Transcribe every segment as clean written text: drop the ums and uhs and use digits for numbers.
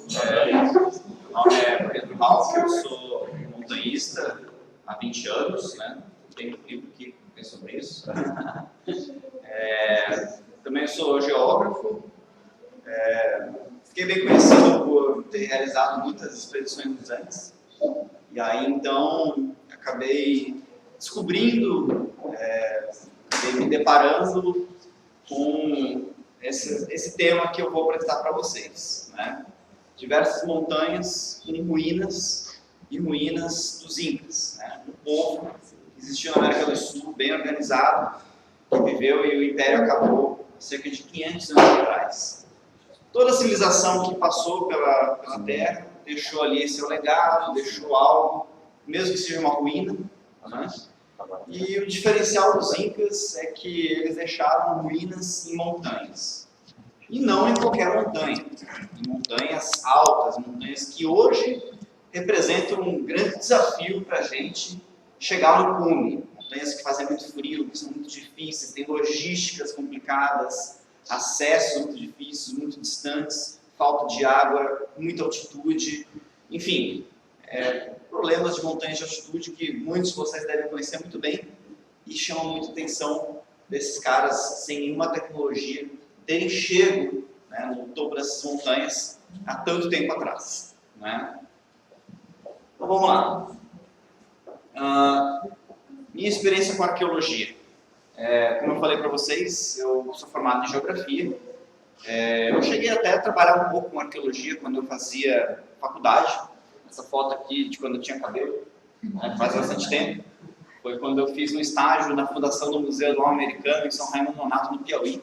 Meu nome é Pedro Ralph, eu sou montanhista há 20 anos, né? Tem um livro aqui que tem sobre isso. Também sou geógrafo. Fiquei bem conhecido por ter realizado muitas expedições nos Andes. E aí, então, acabei descobrindo, me deparando com esse tema que eu vou apresentar para vocês, né? Diversas montanhas com ruínas e ruínas dos Incas, né? Um povo que existiu na América do Sul, bem organizado, que viveu e o Império acabou há cerca de 500 anos atrás. Toda a civilização que passou pela Terra deixou ali seu legado, deixou algo, mesmo que seja uma ruína, né? E o diferencial dos Incas é que eles deixaram ruínas em montanhas. E não em qualquer montanha. Em montanhas altas, montanhas que hoje representam um grande desafio para a gente chegar no cume. Montanhas que fazem muito frio, que são muito difíceis, têm logísticas complicadas, acessos muito difíceis, muito distantes, falta de água, muita altitude, enfim, problemas de montanhas de altitude que muitos de vocês devem conhecer muito bem e chamam muita atenção desses caras sem nenhuma tecnologia terem chego, né, no topo dessas montanhas há tanto tempo atrás, né? Então vamos lá. Minha experiência com arqueologia. Como eu falei para vocês, eu sou formado em geografia. Eu cheguei até a trabalhar um pouco com arqueologia quando eu fazia faculdade. Essa foto aqui de quando eu tinha cabelo, né, faz bastante tempo. Foi quando eu fiz um estágio na fundação do Museu do Homem Americano em São Raimundo Nonato, no Piauí.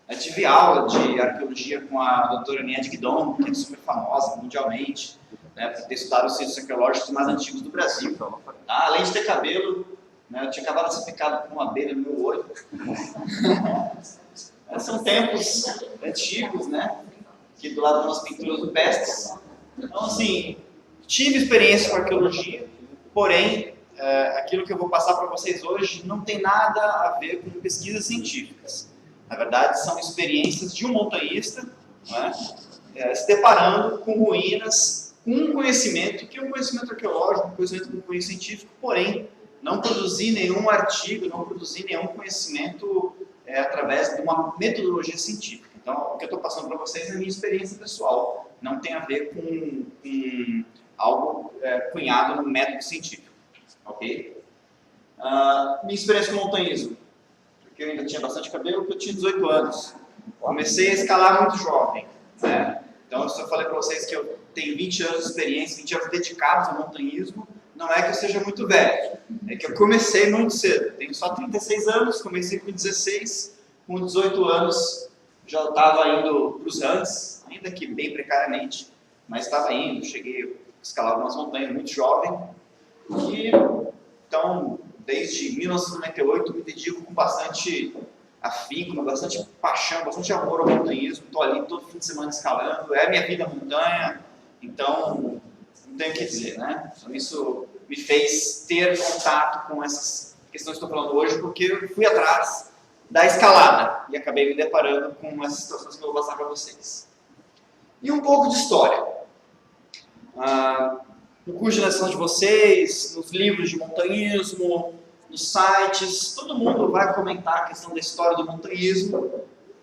Eu tive aula de arqueologia com a doutora Niede Guidon, que é super famosa mundialmente, né, por ter estudado os sítios arqueológicos mais antigos do Brasil. Tá? Além de ter cabelo, né, eu tinha acabado de ser picado por uma abelha no meu olho. São tempos antigos, né? Aqui do lado das pinturas rupestres. Então, assim, tive experiência com arqueologia, porém, aquilo que eu vou passar para vocês hoje não tem nada a ver com pesquisas científicas. Na verdade, são experiências de um montanhista, né, se deparando com ruínas, com um conhecimento que é um conhecimento arqueológico, um conhecimento com cunho científico, porém, não produzir nenhum artigo, não produzir nenhum conhecimento através de uma metodologia científica. Então, o que eu estou passando para vocês é a minha experiência pessoal, não tem a ver com algo cunhado no método científico, ok? Minha experiência com montanhismo, porque eu ainda tinha bastante cabelo, porque eu tinha 18 anos. Comecei a escalar muito jovem, né? Então, se eu falei para vocês que eu tenho 20 anos de experiência, 20 anos dedicados ao montanhismo, não é que eu seja muito velho, é que eu comecei muito cedo. Eu tenho só 36 anos, comecei com 16, com 18 anos já estava indo para os Andes, ainda que bem precariamente, mas estava indo, cheguei a escalar algumas montanhas muito jovem. E, então, desde 1998 me dedico com bastante afinco, com bastante paixão, bastante amor ao montanhismo. Estou ali todo fim de semana escalando, é minha vida montanha, então não tenho o que dizer, né? Então, isso me fez ter contato com essas questões que estou falando hoje, porque eu fui atrás da escalada e acabei me deparando com essas situações que eu vou passar para vocês. E um pouco de história. No curso de nação de vocês, nos livros de montanhismo, nos sites, todo mundo vai comentar a questão da história do montanhismo,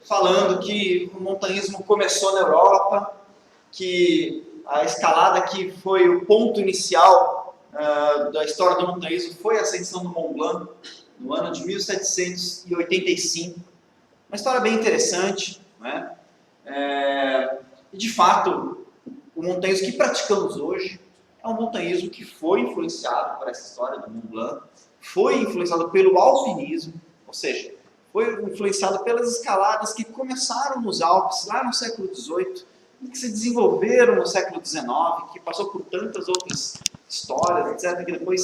falando que o montanhismo começou na Europa, que a escalada que foi o ponto inicial da história do montanhismo foi a ascensão do Mont Blanc, no ano de 1785. Uma história bem interessante, né? E de fato, o montanhismo que praticamos hoje é um montanhismo que foi influenciado por essa história do Mont Blanc, foi influenciado pelo alpinismo, ou seja, foi influenciado pelas escaladas que começaram nos Alpes lá no século XVIII, que se desenvolveram no século XIX, que passou por tantas outras histórias, etc., que depois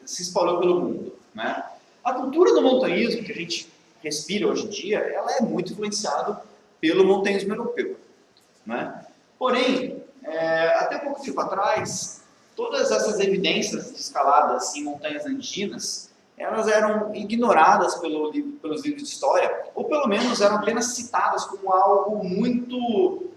se espalhou pelo mundo, né? A cultura do montanhismo que a gente respira hoje em dia, ela é muito influenciada pelo montanhismo europeu, né? Porém, até pouco tempo atrás, todas essas evidências de escaladas em montanhas andinas, elas eram ignoradas pelos livros de história, ou pelo menos eram apenas citadas como algo muito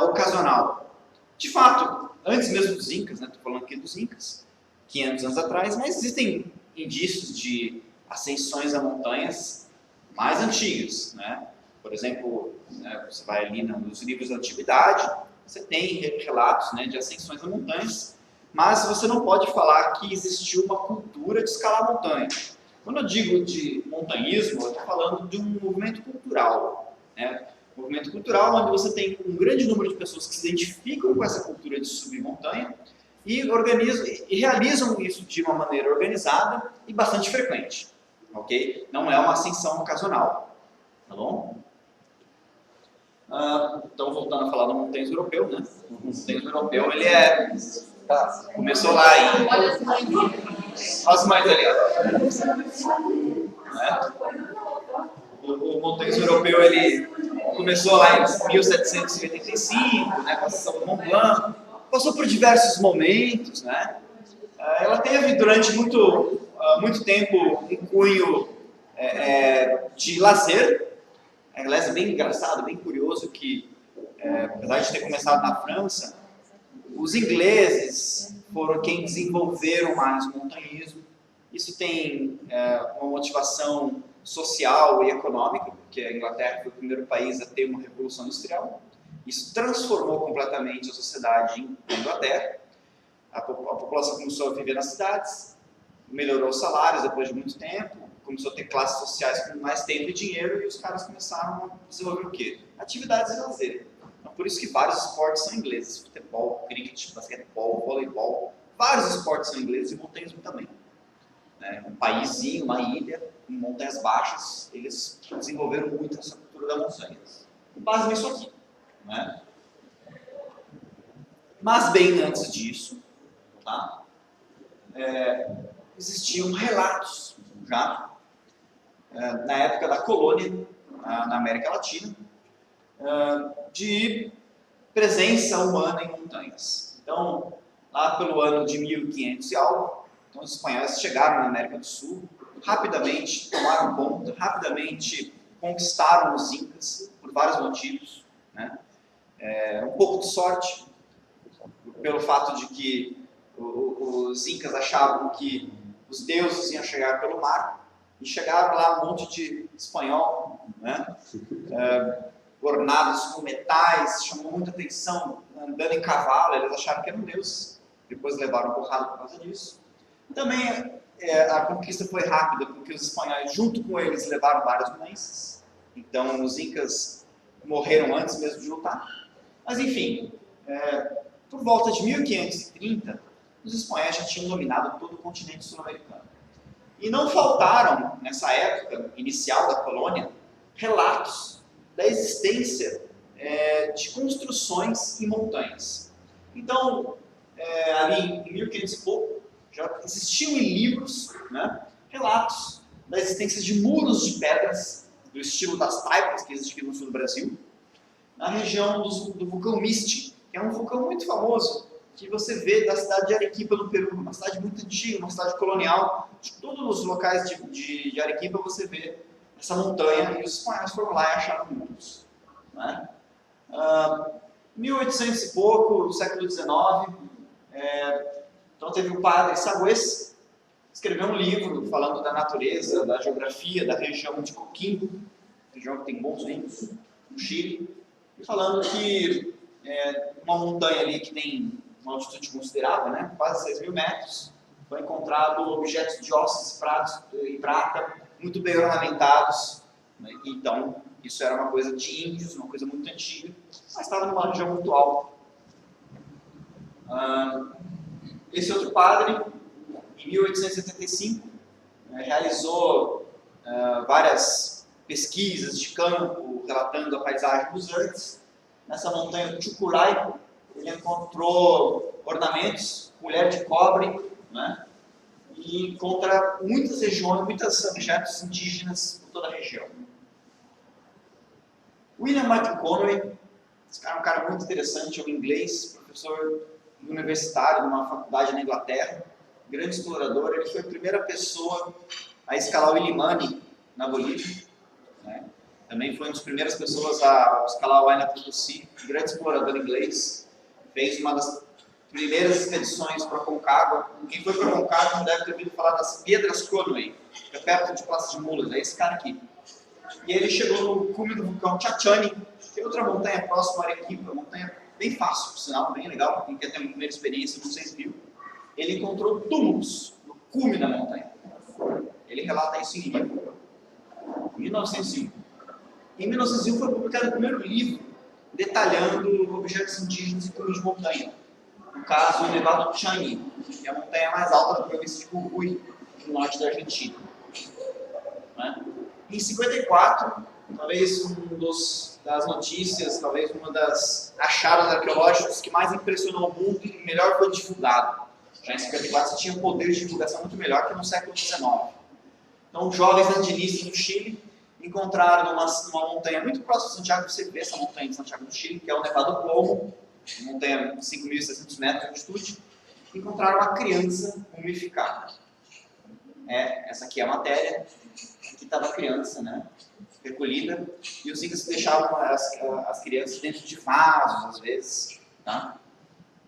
ocasional. De fato, antes mesmo dos Incas, né, estou falando aqui dos Incas, 500 anos atrás, mas existem indícios de ascensões a montanhas mais antigas, né? Por exemplo, né, você vai ali nos livros da antiguidade, você tem relatos, né, de ascensões a montanhas, mas você não pode falar que existiu uma cultura de escalar montanha. Quando eu digo de montanhismo, eu estou falando de um movimento cultural, né? Um movimento cultural onde você tem um grande número de pessoas que se identificam com essa cultura de subir montanha e organizam e realizam isso de uma maneira organizada e bastante frequente, ok? Não é uma ascensão ocasional, tá bom? Então, voltando a falar do montanhismo europeu, né? O montanhismo europeu, ele começou lá em... Olha as mães ali, ó. Né? O montanhismo europeu, ele começou lá em 1785, né, com a ascensão do Mont Blanc, passou por diversos momentos, né? Ela teve durante muito tempo um cunho de lazer. Aliás, é bem engraçado, bem curioso que, apesar de ter começado na França, os ingleses foram quem desenvolveram mais o montanhismo. Isso tem uma motivação social e econômica, porque a Inglaterra foi o primeiro país a ter uma revolução industrial. Isso transformou completamente a sociedade na Inglaterra. A população começou a viver nas cidades, melhorou os salários depois de muito tempo, começou a ter classes sociais com mais tempo e dinheiro, e os caras começaram a desenvolver o quê? Atividades de lazer. Então, por isso que vários esportes são ingleses: futebol, cricket, basquetebol, voleibol. Vários esportes são ingleses e montanhismo também. Um paísinho, uma ilha, com montanhas baixas, eles desenvolveram muito essa cultura da montanha. Com base nisso aqui. Né? Mas bem antes disso, tá? Existiam relatos já, na época da colônia, na América Latina, de presença humana em montanhas. Então, lá pelo ano de 1500 e algo, então, os espanhóis chegaram na América do Sul, rapidamente tomaram conta, rapidamente conquistaram os Incas, por vários motivos. Né? Um pouco de sorte, pelo fato de que os Incas achavam que os deuses iam chegar pelo mar, e chegaram lá um monte de espanhol, né? Ornados com metais, chamou muita atenção, andando em cavalo, eles acharam que eram deuses, depois levaram porrada por causa disso. Também a conquista foi rápida, porque os espanhóis, junto com eles, levaram várias doenças. Então, os Incas morreram antes mesmo de lutar. Mas, enfim, por volta de 1530, os espanhóis já tinham dominado todo o continente sul-americano. E não faltaram, nessa época inicial da colônia, relatos da existência de construções em montanhas. Então, ali em 1500 e pouco, já existiam em livros, né, relatos da existência de muros de pedras, do estilo das taipas que existiam no sul do Brasil, na região do vulcão Misti, que é um vulcão muito famoso, que você vê da cidade de Arequipa, no Peru, uma cidade muito antiga, uma cidade colonial. De todos os locais de Arequipa você vê essa montanha, e os espanhóis foram lá e acharam muros. Né? 1800 e pouco, século XIX, então teve o padre Sagüez, escreveu um livro falando da natureza, da geografia, da região de Coquimbo, região que tem bons vinhos, no Chile, e falando que uma montanha ali que tem uma altitude considerável, né, quase 6.000 metros, foi encontrado objetos de ossos e prata, muito bem ornamentados, né? Então isso era uma coisa de índios, uma coisa muito antiga, mas estava numa região muito alta. Esse outro padre, em 1875, realizou várias pesquisas de campo, relatando a paisagem dos Andes. Nessa montanha do Chucuray, ele encontrou ornamentos, mulher de cobre, né? E encontra muitas regiões, muitos objetos indígenas por toda a região. William McConaughey, esse cara é um cara muito interessante, é um inglês, professor universitário numa faculdade na Inglaterra, grande explorador. Ele foi a primeira pessoa a escalar o Illimani, na Bolívia. Né? Também foi uma das primeiras pessoas a escalar o Huayna Potosí, grande explorador inglês. fez uma das primeiras expedições para Concagua. Quem foi para Concagua deve ter ouvido falar das Piedras Conway, que é perto de Praça de Mulas, é esse cara aqui. E ele chegou no cume do vulcão Chachani, que é outra montanha próxima a Arequipa, uma montanha bem fácil, por sinal, bem legal, para quem quer ter uma primeira experiência, não sei se viu. Ele encontrou túmulos no cume da montanha. Ele relata isso em livro, em 1905. Em 1905 foi publicado o primeiro livro detalhando objetos indígenas e cumes de montanha. No caso, o Nevado do Chañi, que é a montanha mais alta da província de Jujuy, no norte da Argentina. Né? Em 54, talvez das notícias, talvez uma das achados arqueológicos que mais impressionou o mundo e melhor foi divulgado. Já em 54 você tinha um poder de divulgação muito melhor que no século XIX. Então, jovens andinistas do Chile encontraram numa montanha muito próxima de Santiago, você vê essa montanha de Santiago do Chile, que é o Nevado Plomo, uma montanha de 5.600 metros de altitude, encontraram uma criança mumificada. Essa aqui é a matéria, aqui estava a criança, né, recolhida, e os incas deixavam as crianças dentro de vasos, às vezes. Tá?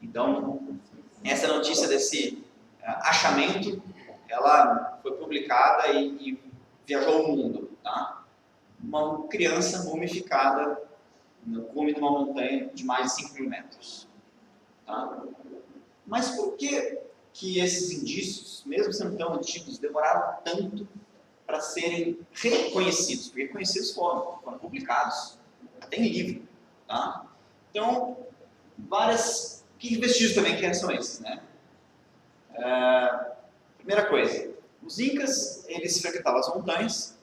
Então, essa notícia desse achamento, ela foi publicada e viajou o mundo. Tá? Uma criança mumificada no cume de uma montanha de mais de 5.000 metros. Tá? Mas por que esses indícios, mesmo sendo tão antigos, demoraram tanto para serem reconhecidos? Porque conhecidos foram publicados, até em livro. Tá? Então, que vestígios também que são esses? Né? Primeira coisa, os incas, eles frequentavam as montanhas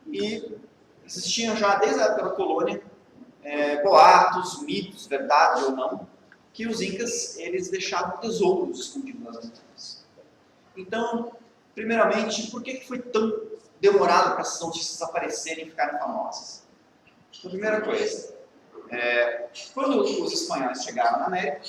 e existiam já desde a época da colônia boatos, mitos, verdade ou não, que os incas eles deixavam tesouros escondidos nas montanhas. Então, primeiramente, por que foi tão demorado para essas notícias aparecerem e ficarem famosas? Então, primeira coisa, quando os espanhóis chegaram na América,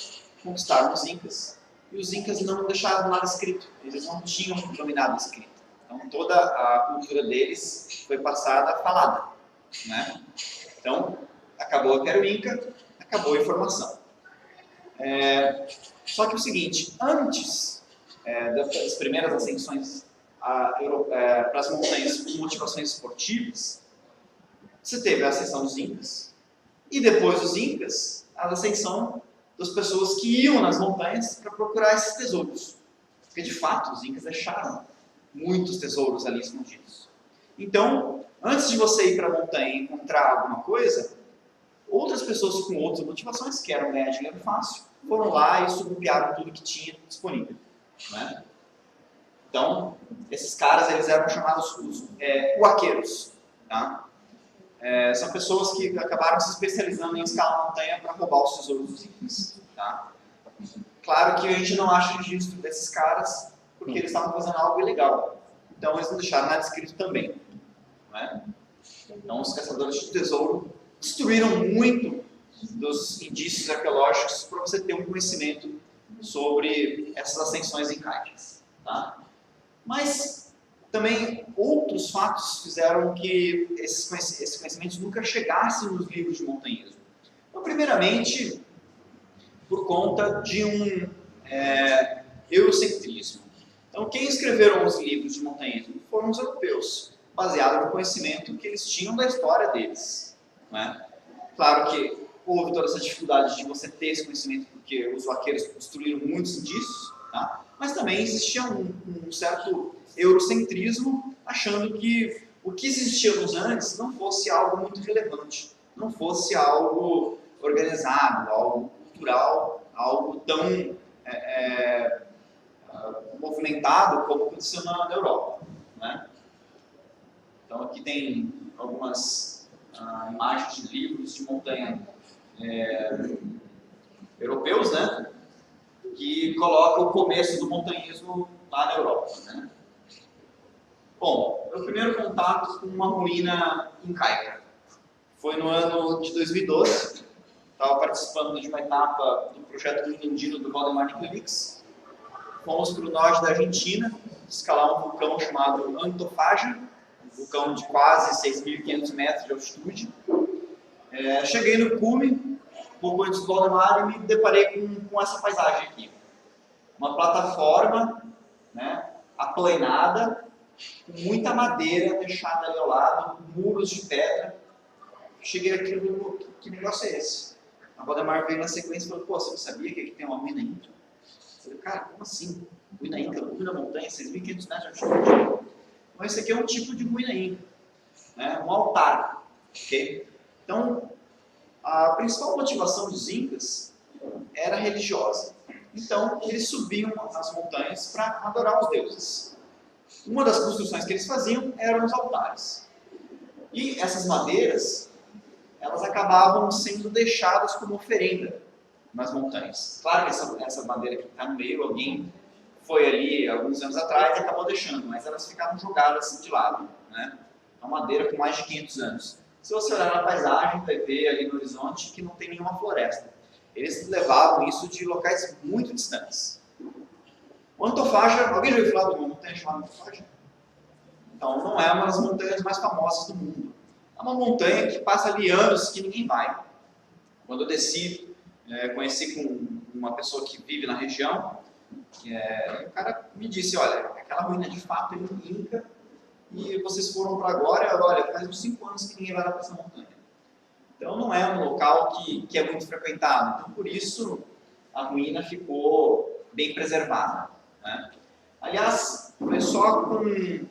conquistaram os incas, e os incas não deixaram nada escrito, eles não tinham dominado a escrita. Então, toda a cultura deles foi passada falada. Né? Então, acabou que era o Inca, acabou a informação. Só que o seguinte, antes das primeiras ascensões para as montanhas com motivações esportivas, você teve a ascensão dos Incas, e depois dos Incas, a ascensão das pessoas que iam nas montanhas para procurar esses tesouros. Porque, de fato, os Incas deixaram muitos tesouros ali escondidos. Então, antes de você ir para a montanha e encontrar alguma coisa, outras pessoas com outras motivações, que eram ganhar dinheiro fácil, foram lá e subupiaram tudo que tinha disponível. Né? Então, esses caras eles eram chamados os huaqueiros. Tá? São pessoas que acabaram se especializando em escalar a montanha para roubar os tesouros dos incas. Tá? Claro que a gente não acha registro desses caras porque eles estavam fazendo algo ilegal. Então, eles não deixaram nada escrito também. Né? Então, os caçadores de tesouro destruíram muito dos indícios arqueológicos para você ter um conhecimento sobre essas ascensões incaicas. Tá? Mas também outros fatos fizeram que esses conhecimentos nunca chegassem nos livros de montanhismo. Então, primeiramente, por conta de um eurocentrismo. Então, quem escreveram os livros de montanhismo foram os europeus, baseado no conhecimento que eles tinham da história deles. Né? Claro que houve toda essa dificuldade de você ter esse conhecimento porque os vaqueiros destruíram muitos indícios, tá? Mas também existia um certo eurocentrismo, achando que o que existia nos Andes não fosse algo muito relevante, não fosse algo organizado, algo cultural, algo tão movimentado como aconteceu na Europa. Né? Então aqui tem algumas imagens de livros de montanha europeus, né? Que colocam o começo do montanhismo lá na Europa. Né? Bom, meu primeiro contato com uma ruína incaica foi no ano de 2012. Estava participando de uma etapa do projeto Mundo Andino do Valdemar Niklevix. Fomos para o norte da Argentina, escalar um vulcão chamado Antofagasta, um vulcão de quase 6.500 metros de altitude. Cheguei no cume pouco antes do Valdemar, e me deparei com essa paisagem aqui. Uma plataforma, né, aplanada, com muita madeira deixada ali ao lado, muros de pedra. Cheguei aqui e falei, que negócio é esse? A Valdemar veio na sequência e falou, pô, você não sabia que aqui tem uma ruína inca? Eu falei, cara, como assim? Ruína inca, ruína montanha, 6.500 metros de altitude. Mas esse aqui é um tipo de ruína inca, né? Um altar, ok? Então, a principal motivação dos incas era religiosa. Então, eles subiam as montanhas para adorar os deuses. Uma das construções que eles faziam eram os altares. E essas madeiras, elas acabavam sendo deixadas como oferenda nas montanhas. Claro que essa madeira que está no meio, alguém foi ali alguns anos atrás e acabou deixando, mas elas ficavam jogadas de lado, né? É uma madeira com mais de 500 anos. Se você olhar na paisagem, vai ver ali no horizonte que não tem nenhuma floresta. Eles levavam isso de locais muito distantes. O Antofagasta, alguém já ouviu falar de uma montanha chamada Antofagasta? Então, não é uma das montanhas mais famosas do mundo. É uma montanha que passa ali anos que ninguém vai. Quando eu desci, conheci com uma pessoa que vive na região, o cara me disse, olha, aquela ruína de fato é inca, e vocês foram para agora, olha, faz uns 5 anos que ninguém vai lá para essa montanha. Então não é um local que é muito frequentado, então por isso a ruína ficou bem preservada, né? Aliás, foi só com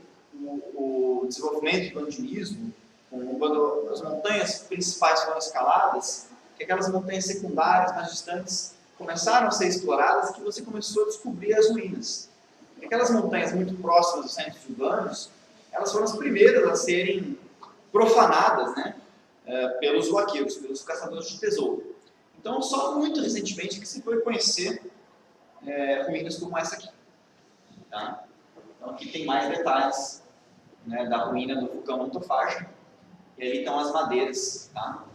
o desenvolvimento do andinismo, quando as montanhas principais foram escaladas, que aquelas montanhas secundárias mais distantes começaram a ser exploradas, que você começou a descobrir as ruínas. Aquelas montanhas muito próximas dos centros urbanos, elas foram as primeiras a serem profanadas, né, pelos vaqueiros, pelos caçadores de tesouro. Então, só muito recentemente que se foi conhecer ruínas como essa aqui. Tá? Então, aqui tem mais detalhes, né, da ruína do vulcão Antofagasta. E ali estão as madeiras. Tá?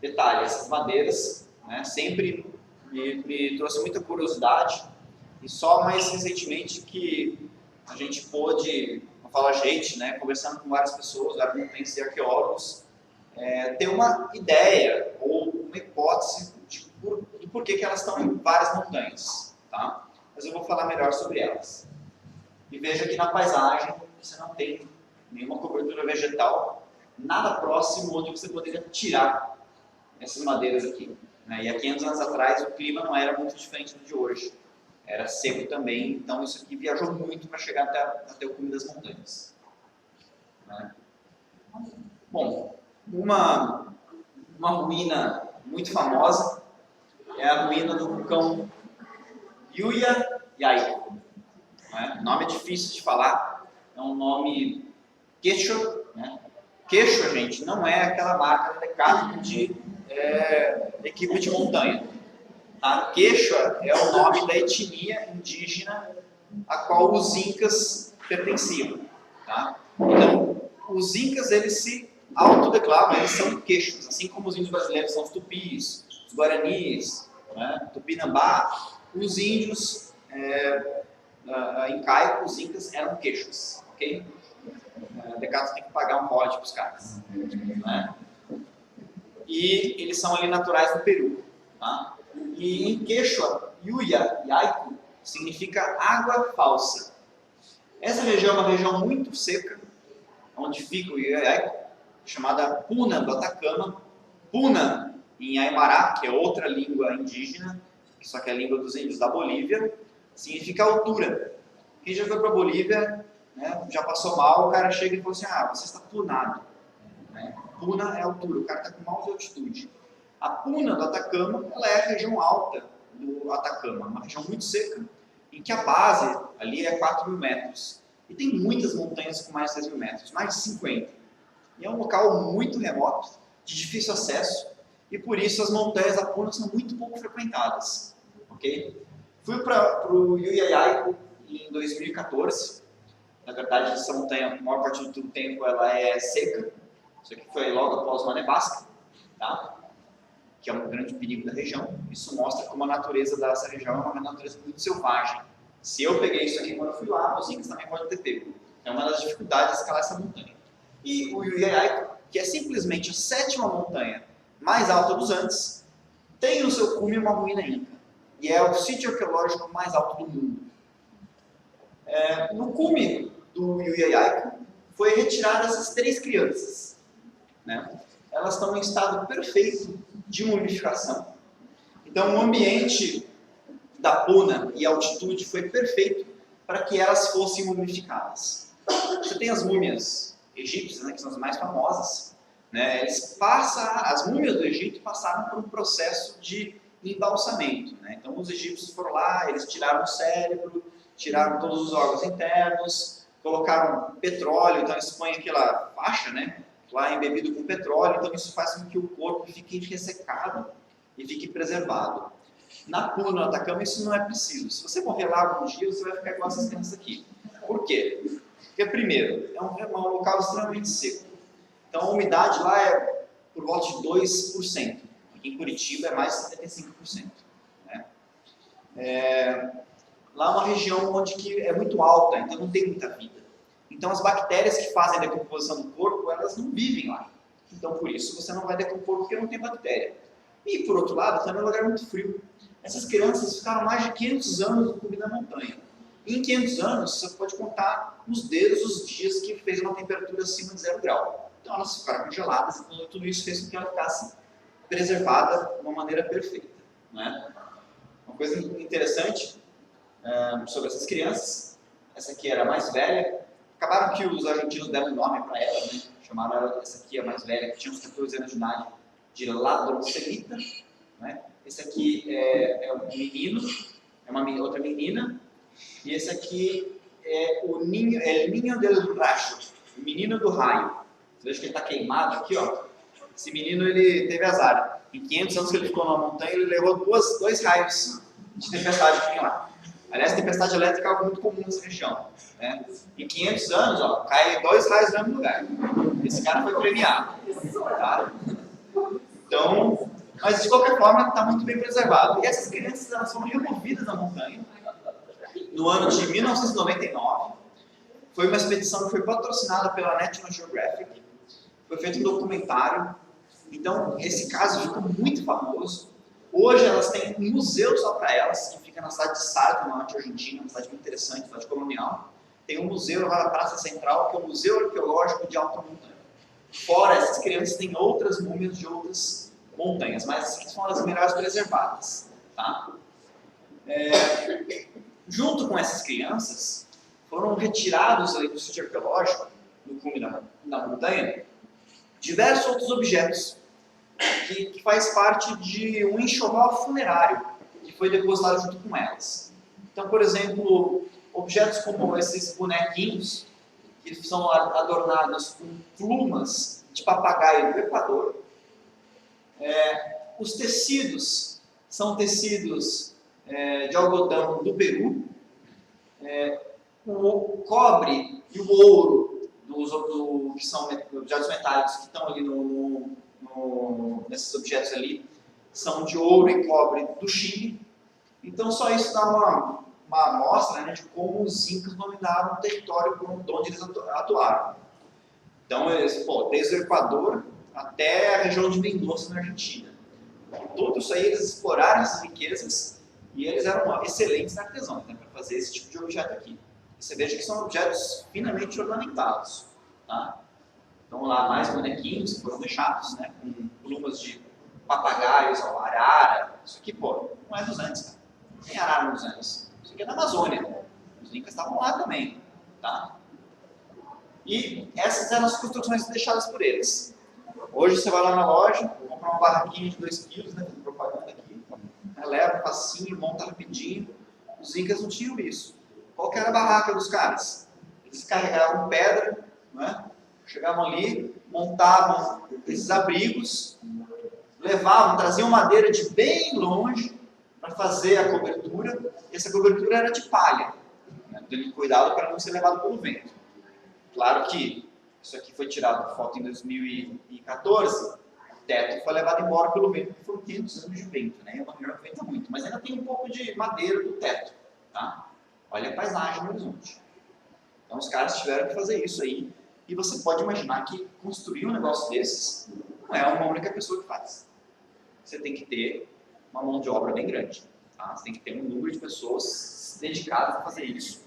Detalhe, essas madeiras, né, sempre me trouxe muita curiosidade. E só mais recentemente que a gente pôde, não falo a gente, né, conversando com várias pessoas, vários montanhistas e arqueólogos, ter uma ideia ou uma hipótese de por que elas estão em várias montanhas. Tá? Mas eu vou falar melhor sobre elas. E veja aqui na paisagem que você não tem nenhuma cobertura vegetal, nada próximo onde você poderia tirar essas madeiras aqui. Né? E há 500 anos atrás o clima não era muito diferente do de hoje. Era seco também, então isso aqui viajou muito para chegar até o cume das montanhas. Né? Bom, uma ruína muito famosa é a ruína do vulcão Yuya Yaico. Né? O nome é difícil de falar, é um nome quechua. Né? Quechua, gente, não é aquela marca Decathlon de equipe de montanha. A Quechua é o nome da etnia indígena a qual os incas pertenciam. Tá? Então, os incas, eles se autodeclaram, eles são quechos, assim como os índios brasileiros são os tupis, os guaranis, né? Tupinambá. Os índios incaicos, os incas, eram quechos. Ok? Decathlon tem que pagar um royalty para os caras. Né? E eles são ali naturais do Peru. Tá? E em quechua, Yuya Yaico significa água falsa. Essa região é uma região muito seca, onde fica o Yuya Yaico, chamada Puna do Atacama. Puna, em Aymara, que é outra língua indígena, só que é a língua dos índios da Bolívia, significa altura. Quem já foi para a Bolívia, né, já passou mal, o cara chega e fala assim, você está punado. Né? Puna é altura, o cara está com mal de altitude. A Puna do Atacama, ela é a região alta do Atacama, uma região muito seca, em que a base ali é 4.000 metros. E tem muitas montanhas com mais de 6.000 metros, mais de 50. E é um local muito remoto, de difícil acesso, e por isso as montanhas da Puna são muito pouco frequentadas. Okay? Fui para o Yuya Yaico em 2014. Na verdade, essa montanha, a maior parte do tempo, ela é seca. Isso aqui foi logo após uma nevasca. Tá? Que é um grande perigo da região. Isso mostra como a natureza dessa região é uma natureza muito selvagem. Se eu peguei isso aqui quando eu fui lá, os incas também podem ter pego. É uma das dificuldades de escalar essa montanha. E o Yuya Yaico, que é simplesmente a 7ª montanha mais alta dos Andes, tem no seu cume uma ruína inca, e é o sítio arqueológico mais alto do mundo. No cume do Yuyayaico foi retirada essas 3 crianças, né? Elas estão em estado perfeito de mumificação. Então o ambiente da Puna e a altitude foi perfeito para que elas fossem mumificadas. Você tem as múmias egípcias, né, que são as mais famosas, né? As múmias do Egito passaram por um processo de embalsamento, né? Então os egípcios foram lá, eles tiraram o cérebro, tiraram todos os órgãos internos, colocaram petróleo, então eles põem aquela faixa, né, lá embebido com petróleo, então isso faz com que o corpo fique ressecado e fique preservado. Na Puna, no Atacama, isso não é preciso. Se você morrer lá algum dia, você vai ficar igual essas crianças aqui. Por quê? Porque, primeiro, é um local extremamente seco. Então a umidade lá é por volta de 2%. Aqui em Curitiba é mais de 75%. Né? Lá é uma região onde que é muito alta, então não tem muita vida. Então as bactérias que fazem a decomposição do corpo, elas não vivem lá. Então por isso você não vai decompor porque não tem bactéria. E por outro lado, também é um lugar muito frio. Essas crianças ficaram mais de 500 anos no cume da montanha. E em 500 anos, você pode contar nos dedos os dias que fez uma temperatura acima de 0 grau. Então elas ficaram congeladas, então tudo isso fez com que ela ficasse preservada de uma maneira perfeita. Né? Uma coisa interessante sobre essas crianças, essa aqui era a mais velha, acabaram que os argentinos deram um nome para ela, né? Chamaram ela, essa aqui a mais velha, que tinha uns 14 anos de idade, de Ladroncelita, né? Esse aqui é um menino, é uma outra menina, e esse aqui é o Niño del Rayo, o menino do raio. Você veja que ele está queimado aqui, ó. Esse menino, ele teve azar. Em 500 anos que ele ficou na montanha, ele levou dois raios de tempestade aqui lá. Aliás, tempestade elétrica é algo muito comum nessa região. Né? Em 500 anos, ó, cai 2 raios no mesmo lugar. Esse cara foi premiado. Tá? Então, mas de qualquer forma, está muito bem preservado. E essas crianças, elas foram removidas da montanha no ano de 1999. Foi uma expedição que foi patrocinada pela National Geographic. Foi feito um documentário. Então, esse caso ficou muito famoso. Hoje, elas têm um museu só para elas, que fica na cidade de Salta, no norte argentino, uma cidade muito interessante, uma cidade colonial. Tem um museu lá na Praça Central, que é o Museu Arqueológico de Alta Montanha. Fora essas crianças, tem outras múmias de outras montanhas, mas essas são as melhores preservadas. Tá? Junto com essas crianças, foram retirados ali do sítio arqueológico, no cume da montanha, diversos outros objetos que faz parte de um enxoval funerário que foi depositado junto com elas. Então, por exemplo, objetos como esses bonequinhos, que são adornados com plumas de papagaio do Equador. Os tecidos são tecidos de algodão do Peru. O cobre e o ouro, que são objetos metálicos que estão ali nesses objetos ali, são de ouro e cobre do Chile. Então só isso dá uma amostra, né, de como os incas dominaram o território por onde eles atuaram. Então eles, desde o Equador até a região de Mendoza, na Argentina. Tudo isso aí eles exploraram essas riquezas e eles eram excelentes artesãos, né, para fazer esse tipo de objeto aqui. Você veja que são objetos finamente ornamentados. Tá? Então lá mais bonequinhos que foram deixados, né, com plumas de papagaios, arara. Isso aqui, não é dos Andes, cara. Não tem arara nos Andes. Isso aqui é da Amazônia. Os incas estavam lá também. Tá? E essas eram as construções deixadas por eles. Hoje você vai lá na loja, comprar uma barraquinha de 2 quilos, né, fazendo propaganda aqui, leva facinho, monta rapidinho. Os incas não tinham isso. Qual que era a barraca dos caras? Eles carregavam pedra, né? Chegavam ali, montavam esses abrigos, traziam madeira de bem longe para fazer a cobertura, e essa cobertura era de palha, né? Tendo cuidado para não ser levado pelo vento. Claro que isso aqui foi tirado foto em 2014, o teto foi levado embora pelo vento, porque foram 500 anos de vento, né? É uma região que venta muito, mas ainda tem um pouco de madeira do teto, tá? Olha a paisagem no horizonte. Então os caras tiveram que fazer isso aí, e você pode imaginar que construir um negócio desses não é uma única pessoa que faz. Você tem que ter uma mão de obra bem grande. Tá? Você tem que ter um número de pessoas dedicadas a fazer isso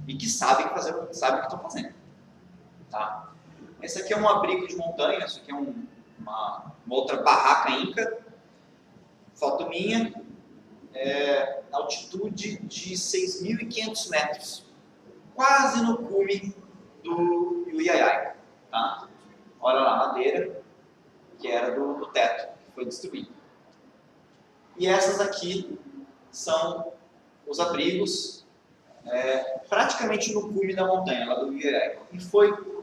e que sabem o que estão fazendo. Tá? Esse aqui é um abrigo de montanha, isso aqui é uma outra barraca inca, foto minha, altitude de 6.500 metros, quase no cume do Iuiaiai. Tá? Olha lá a madeira, que era do teto, que foi destruído. E essas aqui são os abrigos, praticamente no cume da montanha, lá do Iuiaiai. E foi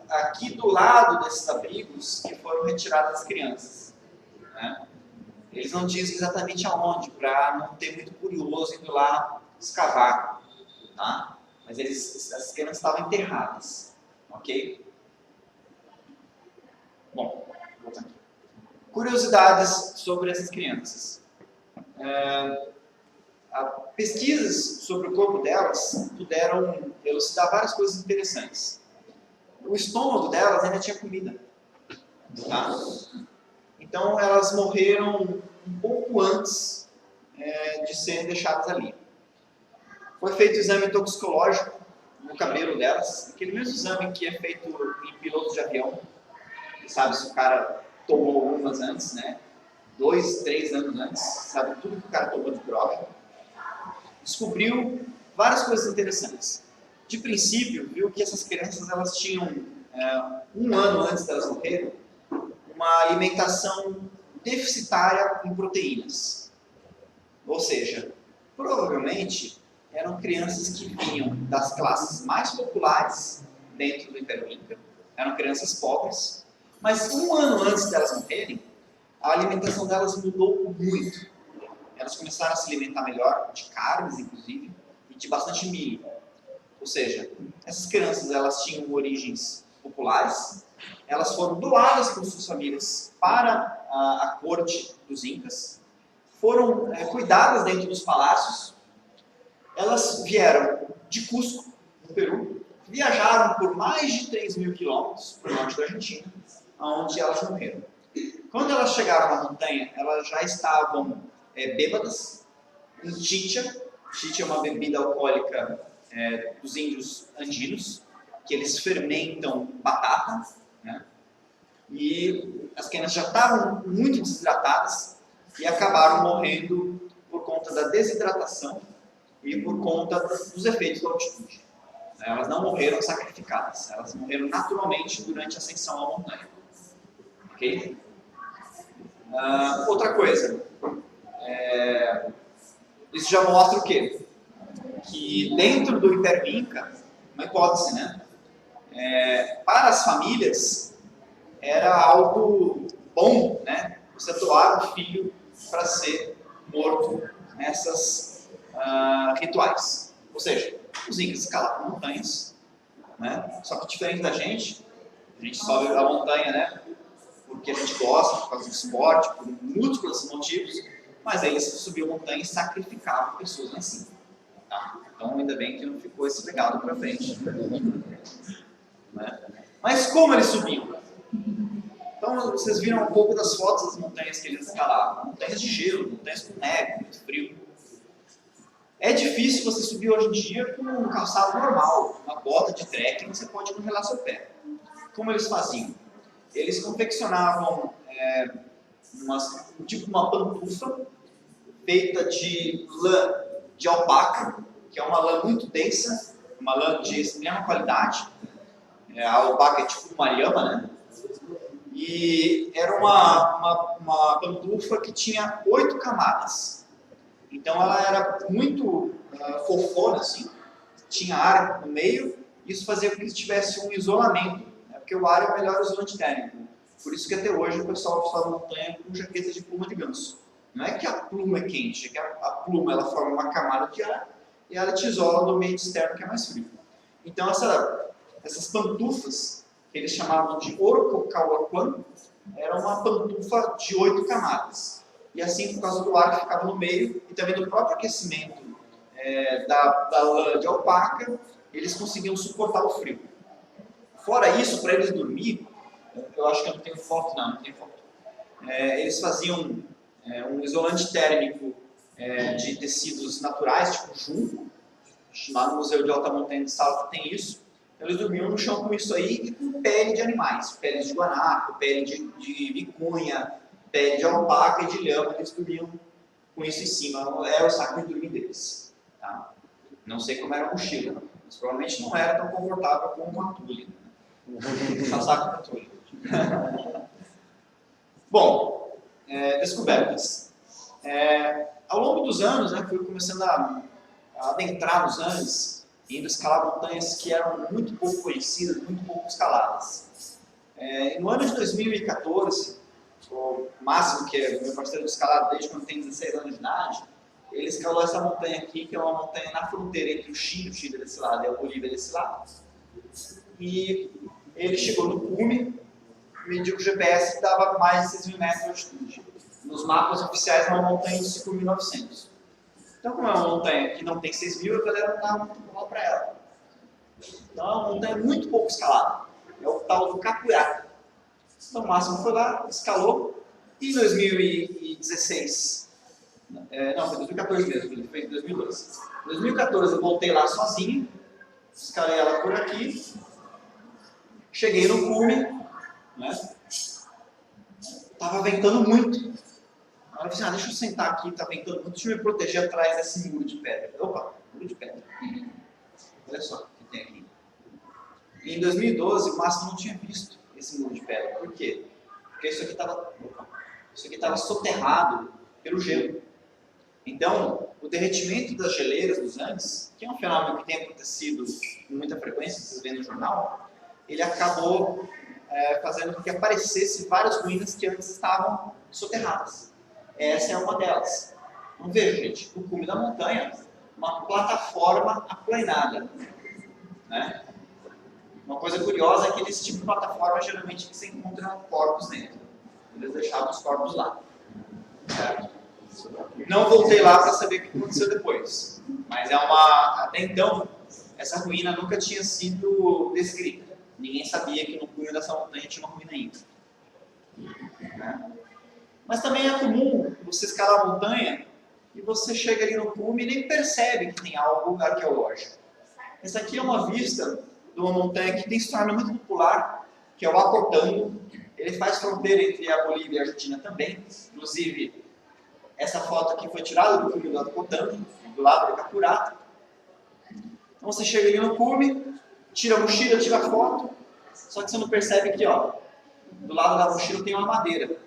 aqui do lado desses abrigos que foram retiradas as crianças. Né? Eles não dizem exatamente aonde, para não ter muito curioso indo lá escavar. Tá? Mas as crianças estavam enterradas. Ok? Bom, voltando aqui. Curiosidades sobre essas crianças. Pesquisas sobre o corpo delas puderam elucidar várias coisas interessantes. O estômago delas ainda tinha comida. Tá? Então elas morreram um pouco antes de serem deixadas ali. Foi feito o exame toxicológico no cabelo delas, aquele mesmo exame que é feito em pilotos de avião. Sabe se o cara tomou umas antes, né? 2, 3 anos antes, sabe tudo que o cara tomou de droga. Descobriu várias coisas interessantes. De princípio, viu que essas crianças elas tinham, um ano antes delas morrerem, uma alimentação deficitária em proteínas. Ou seja, provavelmente eram crianças que vinham das classes mais populares dentro do Império Inca, eram crianças pobres, mas um ano antes delas morrerem, a alimentação delas mudou muito. Elas começaram a se alimentar melhor, de carnes inclusive, e de bastante milho. Ou seja, essas crianças elas tinham origens populares, elas foram doadas por suas famílias para a corte dos Incas, foram cuidadas dentro dos palácios, elas vieram de Cusco, no Peru, viajaram por mais de 3.000 quilômetros para o norte da Argentina, onde elas morreram. Quando elas chegaram na montanha, elas já estavam bêbadas, em chicha. Chicha é uma bebida alcoólica dos índios andinos, que eles fermentam batata, né? E as crianças já estavam muito desidratadas e acabaram morrendo por conta da desidratação e por conta dos efeitos da altitude. Elas não morreram sacrificadas, elas morreram naturalmente durante a ascensão à montanha. Ok? Outra coisa, isso já mostra o quê? Que dentro do Império Inca, uma hipótese, né? Para as famílias, era algo bom, né? Você doar o filho para ser morto nessas rituais. Ou seja, os Incas escalavam montanhas, né? Só que diferente da gente, a gente sobe a montanha, né? Porque a gente gosta, por causa do esporte, por múltiplos motivos, mas eles subiam a montanha e sacrificavam pessoas lá em cima. Tá? Então, ainda bem que não ficou esse legado para frente. Né? Mas como eles subiam? Então, vocês viram um pouco das fotos das montanhas que eles escalavam. Montanhas de gelo, montanhas com neve, muito frio. É difícil você subir hoje em dia com um calçado normal, uma bota de trekking, você pode congelar seu pé. Como eles faziam? Eles confeccionavam tipo uma pantufa feita de lã de alpaca, que é uma lã muito densa, uma lã de extrema qualidade. A alpaca é tipo uma lhama, né? E era uma pantufa que tinha 8 camadas. Então ela era muito fofona, assim, tinha ar no meio, isso fazia com que tivesse um isolamento, né? Porque o ar é o melhor isolante térmico. Por isso que até hoje o pessoal sobe montanha com jaqueta de pluma de ganso. Não é que a pluma é quente, é que a pluma ela forma uma camada de ar e ela te isola do ambiente externo que é mais frio. Então essas pantufas, que eles chamavam de Orcocauaquan, era uma pantufa de 8 camadas. E assim, por causa do ar que ficava no meio e também do próprio aquecimento da lã de alpaca, eles conseguiam suportar o frio. Fora isso, para eles dormir, eu acho que eu não tenho foto, não tenho foto. Eles faziam um isolante térmico de tecidos naturais, tipo chumbo. Lá no Museu de Alta Montanha de Salta tem isso. Eles dormiam no chão com isso aí e com pele de animais, pele de guanaco, pele de vicunha, pele de alpaca e de lhama. Eles dormiam com isso em cima. Era o saco de dormir deles. Tá? Não sei como era a mochila, mas provavelmente não era tão confortável como uma tule. Né? Saco de tule. Bom, descobertas. Ao longo dos anos, né, fui começando a adentrar nos Andes, indo escalar montanhas que eram muito pouco conhecidas, muito pouco escaladas. No ano de 2014, o Máximo, que é meu parceiro de escalada desde quando tem 16 anos de idade, ele escalou essa montanha aqui, que é uma montanha na fronteira entre o Chile desse lado e a Bolívia desse lado. E ele chegou no cume, mediu com o GPS que dava mais de 6.000 metros de altitude. Nos mapas oficiais é uma montanha de 5.900. Então, como é uma montanha que não tem 6.000, a galera não dá muito bola para ela. Então, é uma montanha muito pouco escalada. É o tal do Capuraca. Então, o Máximo foi lá, escalou, e em 2016, não, foi 2014 mesmo, ele fez em 2012. Em 2014 eu voltei lá sozinho, escalei ela por aqui, cheguei no cume, né? Tava ventando muito. Aí eu falei, deixa eu sentar aqui, tá ventando muito, deixa eu me proteger atrás desse muro de pedra. Opa, muro de pedra. Olha só o que tem aqui. E em 2012 o Máximo não tinha visto esse muro de pedra. Por quê? Porque isso aqui estava soterrado pelo gelo. Então, o derretimento das geleiras dos Andes, que é um fenômeno que tem acontecido com muita frequência, vocês veem no jornal, ele acabou fazendo com que aparecesse várias ruínas que antes estavam soterradas. Essa é uma delas. Então veja, gente, no cume da montanha, uma plataforma aplanada. Né? Uma coisa curiosa é que nesse tipo de plataforma, geralmente você encontra corpos dentro. Eles deixavam os corpos lá. Certo? Não voltei lá para saber o que aconteceu depois. Mas até então, essa ruína nunca tinha sido descrita. Ninguém sabia que no cume dessa montanha tinha uma ruína ainda. Né? Mas também é comum você escalar a montanha e você chega ali no cume e nem percebe que tem algo arqueológico. Essa aqui é uma vista de uma montanha que tem se tornado muito popular, que é o Acotango. Ele faz fronteira entre a Bolívia e a Argentina também. Inclusive, essa foto aqui foi tirada do cume do Acotango, do lado do Capuraca. Então você chega ali no cume, tira a mochila, tira a foto, só que você não percebe que, ó, do lado da mochila tem uma madeira.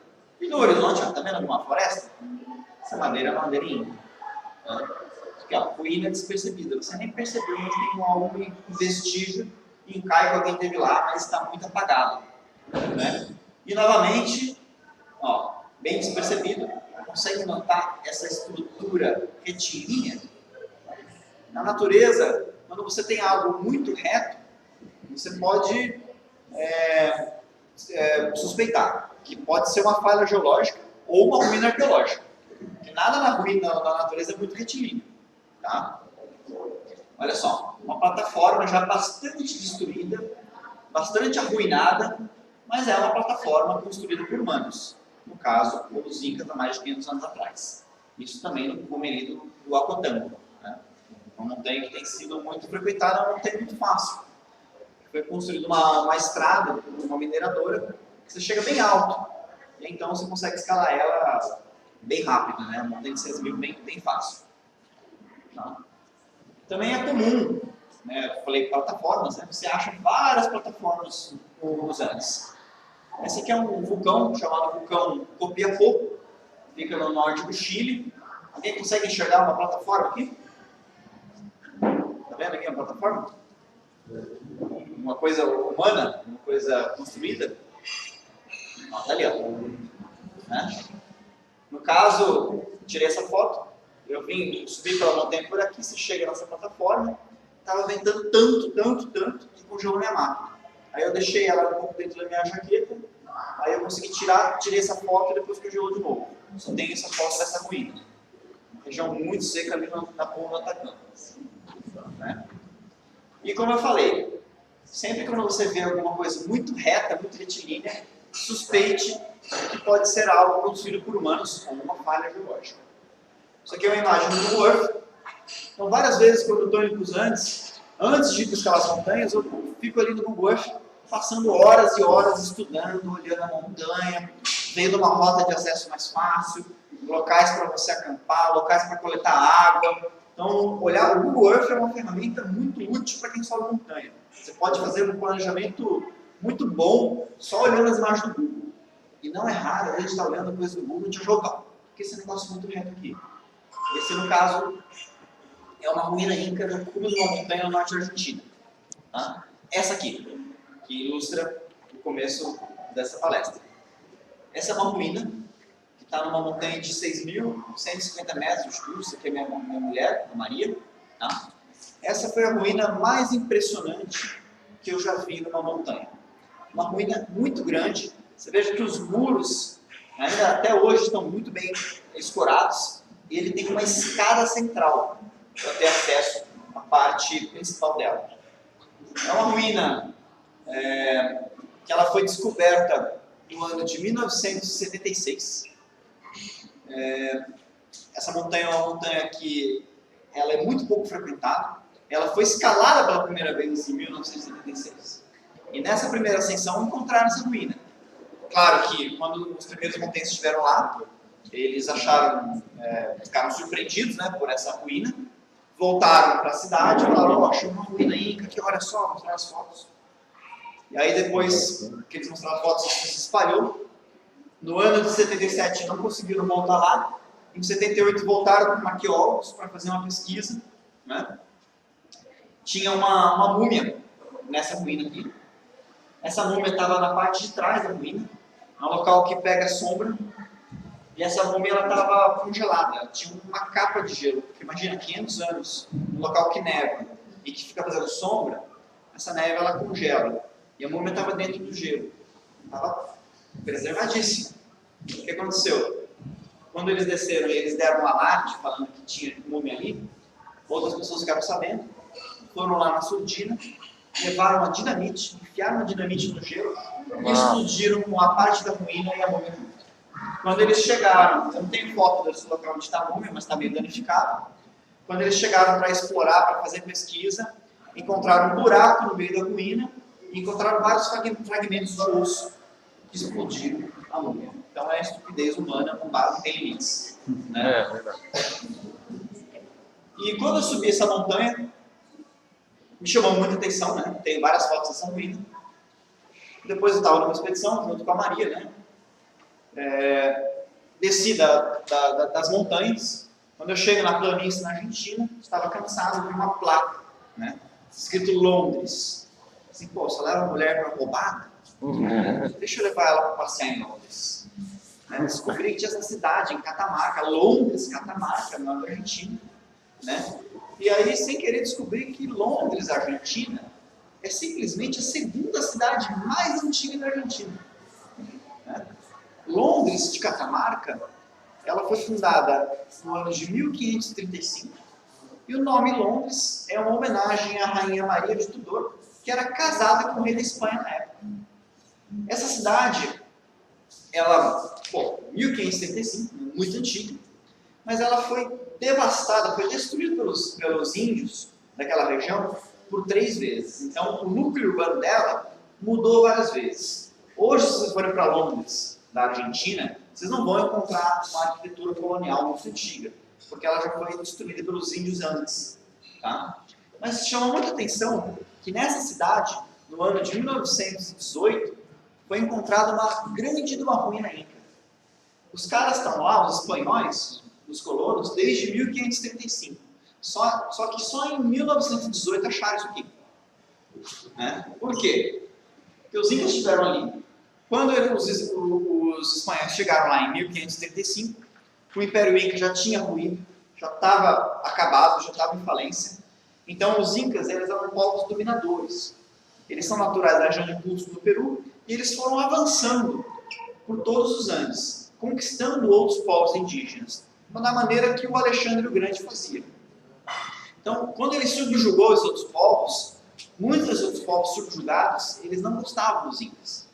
E no horizonte, ó, tá vendo alguma floresta? Essa madeira é uma madeira índia. Aqui, ó, ruína despercebida. Você nem percebeu, mas tem algum vestígio incaico que alguém teve lá, mas está muito apagado. Né? E novamente, ó, bem despercebido, consegue notar essa estrutura retilínea? Na natureza, quando você tem algo muito reto, você pode suspeitar que pode ser uma falha geológica ou uma ruína arqueológica. Porque nada na natureza é muito retilíneo. Tá? Olha só, uma plataforma já bastante destruída, bastante arruinada, mas é uma plataforma construída por humanos. No caso, os Incas há mais de 500 anos atrás. Isso também no cume ali do Acotango. Né? Uma montanha que tem sido muito frequentada, é uma montanha muito fácil. Foi construída uma estrada, uma mineradora, que você chega bem alto. E então você consegue escalar ela bem rápido, né? Uma montanha de 6.000 bem fácil. Tá? Também é comum, né? Eu falei plataformas, né? Você acha várias plataformas nos Andes. Esse aqui é um vulcão chamado vulcão Copiapó, fica no norte do Chile. Alguém consegue enxergar uma plataforma aqui? Tá vendo aqui a plataforma? Uma coisa humana, uma coisa construída. Ó, tá ali, ó. Né? No caso, tirei essa foto, eu subi pela montanha por aqui, você chega nessa plataforma, estava ventando tanto, que congelou minha máquina. Aí eu deixei ela um pouco dentro da minha jaqueta, aí eu consegui tirei essa foto e depois congelou de novo. Só tenho essa foto dessa ruína. Uma região muito seca ali na ponta do Atacama. Né? E como eu falei, sempre que você vê alguma coisa muito reta, muito retilínea, suspeite que pode ser algo produzido por humanos como uma falha geológica. Isso aqui é uma imagem do Google Earth. Então, várias vezes, quando eu estou indo para os antes de buscar as montanhas, eu fico ali no Google Earth, passando horas e horas estudando, olhando a montanha, vendo uma rota de acesso mais fácil, locais para você acampar, locais para coletar água. Então, olhar o Google Earth é uma ferramenta muito útil para quem sobe montanha. Você pode fazer um planejamento muito bom só olhando as imagens do Google. E não é raro a gente estar olhando coisas do Google de jogar, porque esse negócio é muito reto aqui. Esse, no caso, é uma ruína inca no cume de uma montanha no norte da Argentina. Tá? Essa aqui, que ilustra o começo dessa palestra. Essa é uma ruína que está numa montanha de 6.150 metros de altitude. Essa aqui é minha mulher, a Maria. Tá? Essa foi a ruína mais impressionante que eu já vi numa montanha. Uma ruína muito grande. Você veja que os muros ainda até hoje estão muito bem escorados. E ele tem uma escada central para ter acesso à parte principal dela. É uma ruína que ela foi descoberta no ano de 1976. Essa montanha é uma montanha que ela é muito pouco frequentada. Ela foi escalada pela primeira vez em 1976. E nessa primeira ascensão encontraram essa ruína. Claro que quando os primeiros montanhistas estiveram lá, eles ficaram surpreendidos, né, por essa ruína. Voltaram para a cidade e falaram: achei uma ruína inca aqui, olha só, mostraram as fotos. E aí depois que eles mostraram as fotos, isso se espalhou. No ano de 77 não conseguiram voltar lá. Em 78 voltaram com arqueólogos para fazer uma pesquisa. Né? Tinha uma múmia nessa ruína aqui. Essa múmia estava na parte de trás da ruína, no local que pega sombra. E essa múmia estava congelada, ela tinha uma capa de gelo. Porque imagina, 500 anos, no local que neva e que fica fazendo sombra, essa neve ela congela. E a múmia estava dentro do gelo. Estava preservadíssima. O que aconteceu? Quando eles desceram e eles deram um alarde falando que tinha múmia ali, outras pessoas ficaram sabendo, foram lá na surdina, levaram uma dinamite, enfiaram uma dinamite no gelo e explodiram a parte da ruína e a múmia junto. Quando eles chegaram, eu não tenho foto desse local onde está a múmia, mas está meio danificado. Quando eles chegaram para explorar, para fazer pesquisa, encontraram um buraco no meio da ruína e encontraram vários fragmentos de osso que explodiram a múmia. Então é a estupidez humana com base em limites. Né? É verdade. E quando eu subi essa montanha, me chamou muita atenção, né? Tem várias fotos dessa ruína. Depois eu estava numa expedição junto com a Maria, né? Desci das montanhas. Quando eu chego na planície na Argentina, estava cansado de uma placa, né? Escrito Londres. Assim, pô, você leva a mulher para roubada? Deixa eu levar ela para passear em Londres. Né? Descobri que tinha essa cidade em Catamarca, Londres, Catamarca, na Argentina. Né? E aí, sem querer, descobri que Londres, Argentina, é simplesmente a segunda cidade mais antiga da Argentina. Né? Londres de Catamarca, ela foi fundada no ano de 1535 e o nome Londres é uma homenagem à Rainha Maria de Tudor, que era casada com o rei da Espanha na época. Essa cidade, ela, 1535, muito antiga, mas ela foi devastada, foi destruída pelos índios daquela região por 3 vezes. Então, o núcleo urbano dela mudou várias vezes. Hoje, se vocês forem para Londres, da Argentina, vocês não vão encontrar uma arquitetura colonial muito antiga, porque ela já foi destruída pelos índios antes. Tá? Mas chama muita atenção que nessa cidade, no ano de 1918, foi encontrada uma grande ruína inca. Os caras estão lá, os espanhóis, os colonos, desde 1535. Só que só em 1918 acharam isso aqui. Né? Por quê? Porque os incas estiveram ali. Quando os espanhóis chegaram lá em 1535, o Império Inca já tinha ruído, já estava acabado, já estava em falência. Então os incas eram povos dominadores. Eles são naturais da região de Cusco, do Peru, e eles foram avançando por todos os anos, conquistando outros povos indígenas, da maneira que o Alexandre o Grande fazia. Então, quando ele subjugou esses outros povos, muitos desses outros povos subjugados, eles não gostavam dos incas.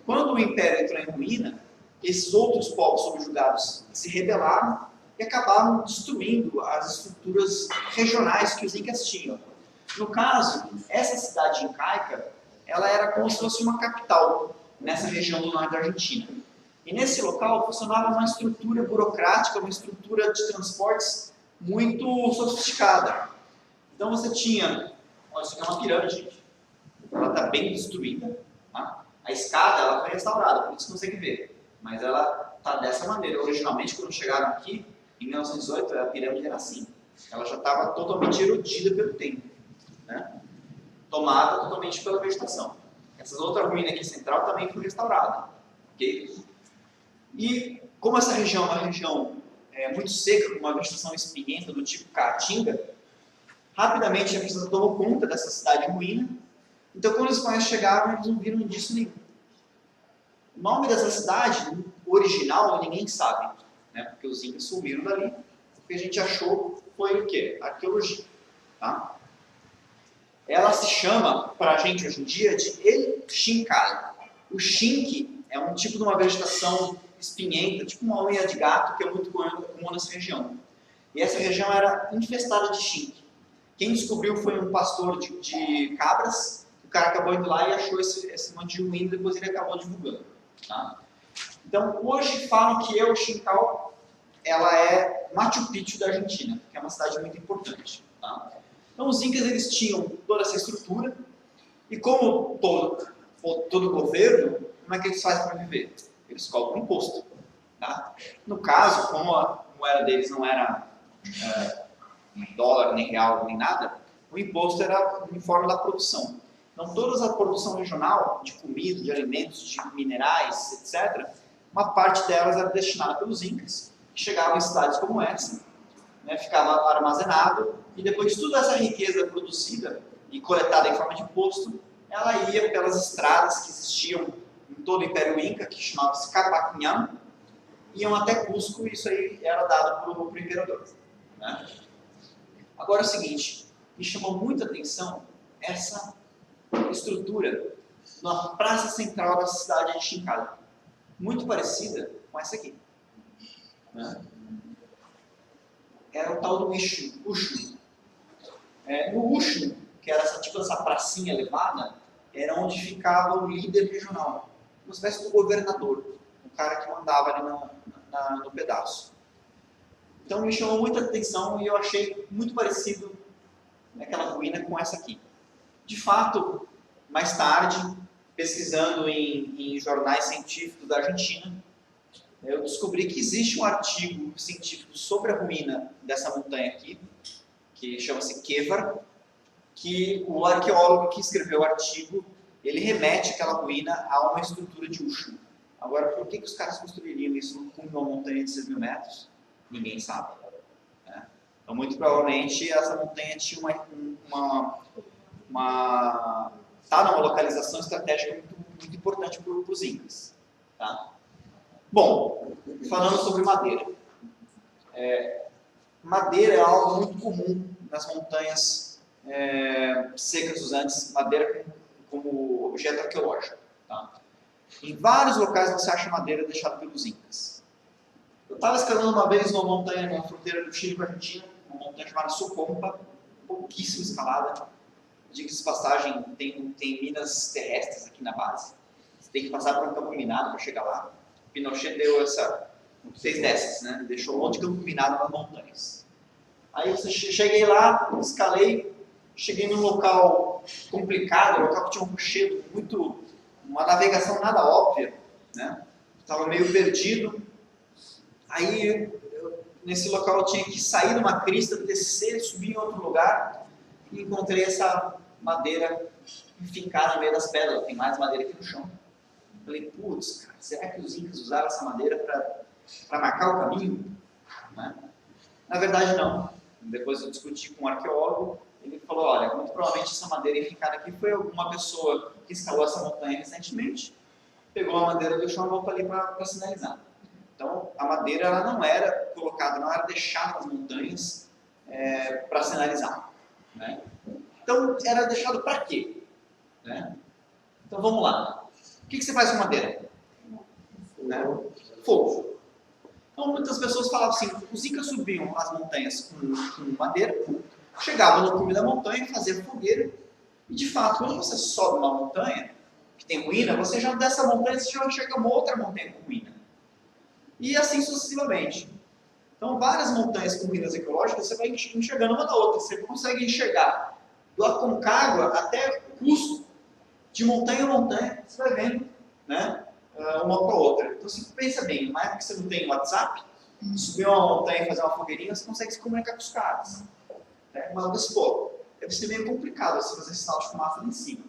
Quando o império entrou em ruína, esses outros povos subjugados se rebelaram e acabaram destruindo as estruturas regionais que os incas tinham. No caso, essa cidade incaica, ela era como se fosse uma capital nessa região do norte da Argentina. E nesse local funcionava uma estrutura burocrática, uma estrutura de transportes muito sofisticada. Então você tinha, olha, isso aqui é uma pirâmide, gente. Ela está bem destruída. Tá? A escada ela foi restaurada, por isso você consegue ver. Mas ela está dessa maneira. Originalmente, quando chegaram aqui, em 1908, a pirâmide era assim. Ela já estava totalmente erodida pelo tempo, né? Tomada totalmente pela vegetação. Essa outra ruína aqui central também foi restaurada. Okay? E como essa região é uma região muito seca, com uma vegetação espinhenta do tipo caatinga, rapidamente a vegetação tomou conta dessa cidade em ruína. Então, quando os espanhóis chegaram, eles não viram indício nenhum. O nome dessa cidade, original, ninguém sabe, né? Porque os incas sumiram dali. O que a gente achou foi o quê? Arqueologia. Tá? Ela se chama, para a gente hoje em dia, de El Xincal. O xinque é um tipo de uma vegetação espinhenta, tipo uma unha de gato, que é muito comum nessa região. E essa região era infestada de xinque. Quem descobriu foi um pastor de cabras. O cara acabou indo lá e achou esse monte de ruína, depois ele acabou divulgando. Tá? Então, hoje falam que El Xincal, ela é Machu Picchu da Argentina, que é uma cidade muito importante. Tá? Então, os incas eles tinham toda essa estrutura, e como todo governo, como é que eles fazem para viver? Eles cobram imposto. Tá? No caso, como a moeda deles não era dólar, nem real, nem nada, o imposto era uniforme da produção. Então, toda a produção regional, de comida, de alimentos, de minerais, etc., uma parte delas era destinada pelos incas, que chegavam em cidades como essa, né, ficava armazenado, e depois toda essa riqueza produzida e coletada em forma de imposto, ela ia pelas estradas que existiam em todo o Império Inca, que chamava-se Capacnham, iam até Cusco, e isso aí era dado para o imperador. Né? Agora é o seguinte, me chamou muita atenção essa estrutura na praça central da cidade de Xincal, muito parecida com essa aqui. Né? Era o tal do Uxu. No Uxu, que era essa pracinha elevada, era onde ficava o líder regional, uma espécie do governador, o cara que mandava ali no pedaço. Então me chamou muita atenção e eu achei muito parecido aquela ruína com essa aqui. De fato, mais tarde, pesquisando em jornais científicos da Argentina, eu descobri que existe um artigo científico sobre a ruína dessa montanha aqui, que chama-se Quevar, que o arqueólogo que escreveu o artigo, ele remete aquela ruína a uma estrutura de Uxu. Agora, por que os caras construiriam isso no cume de uma montanha de 6.000 metros? Ninguém sabe. Né? Então, muito provavelmente, essa montanha tinha está numa localização estratégica muito importante para os incas. Tá? Bom, falando sobre madeira. Madeira é algo muito comum nas montanhas secas dos Andes, madeira como objeto arqueológico. Tá? Em vários locais você acha madeira deixada pelos incas. Eu estava escalando uma vez numa montanha na fronteira do Chile com a Argentina, uma montanha chamada Socompa, pouquíssima escalada. Diga-se de passagem, tem minas terrestres aqui na base. Você tem que passar por um campo minado para chegar lá. Pinochet deu fez dessas, né? Deixou um monte de campo minado nas montanhas. Aí cheguei lá, escalei, cheguei num local complicado, um local que tinha um rochedo uma navegação nada óbvia, né? Estava meio perdido. Aí, nesse local eu tinha que sair de uma crista, descer, subir em outro lugar, e encontrei essa madeira enfincada no meio das pedras. Tem mais madeira aqui no chão. Falei, putz, cara, será que os incas usaram essa madeira para marcar o caminho? Né? Na verdade, não. Depois eu discuti com um arqueólogo, ele falou, olha, muito provavelmente essa madeira enfincada aqui foi alguma pessoa que escalou essa montanha recentemente, pegou a madeira do chão e voltou ali para sinalizar. Então, a madeira ela não era colocada, não era deixada nas montanhas para sinalizar. Né? Então, era deixado para quê? Né? Então, vamos lá. O que você faz com madeira? Né? fogo. Então muitas pessoas falavam assim, os incas subiam as montanhas com madeira, chegavam no cume da montanha, faziam fogueira, e de fato, quando você sobe uma montanha, que tem ruína, você já dessa montanha, você já chega a uma outra montanha com ruína. E assim sucessivamente. Então, várias montanhas com ruínas ecológicas, você vai enxergando uma da outra. Você consegue enxergar do Aconcagua até o Cusco, de montanha a montanha, você vai vendo, né, uma com a outra. Então, você pensa bem, numa época que você não tem WhatsApp, subir uma montanha e fazer uma fogueirinha, você consegue se comunicar com os caras. Né? Mas, pô, deve ser meio complicado você fazer sinal de fumaça lá em cima.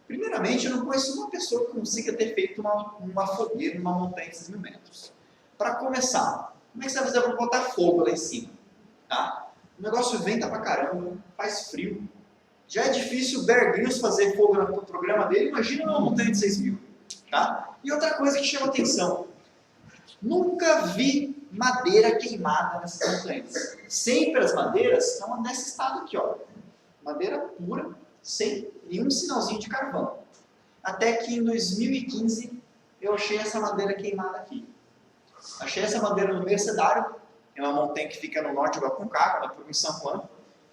Primeiramente, eu não conheço uma pessoa que consiga ter feito uma fogueira numa montanha de 6.000 metros. Para começar, como é que você vai fazer para botar fogo lá em cima? Tá? O negócio venta pra caramba, faz frio. Já é difícil o Bear Grylls fazer fogo no programa dele, imagina uma montanha de 6.000. Tá? E outra coisa que chama atenção, nunca vi madeira queimada nessas montanhas. Sempre as madeiras estão nesse estado aqui, ó. Madeira pura, sem nenhum sinalzinho de carvão. Até que em 2015 eu achei essa madeira queimada aqui. Achei essa madeira no Mercedário, é uma montanha que fica no norte do Aconcagua, em São Juan.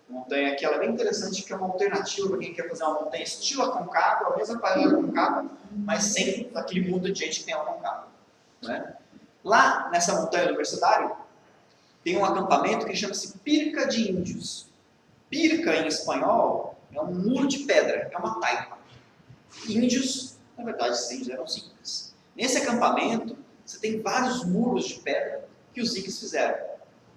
Uma montanha aqui, ela é bem interessante, que é uma alternativa para quem quer fazer uma montanha estilo Aconcagua, a mesma parada do Aconcagua, mas sem aquele mundo de gente que tem Aconcagua. Né? Lá, nessa montanha do Mercedário, tem um acampamento que chama-se Pirca de Índios. Pirca, em espanhol, é um muro de pedra, é uma taipa. Índios, na verdade, os índios eram os incas. Nesse acampamento, você tem vários muros de pedra que os incas fizeram.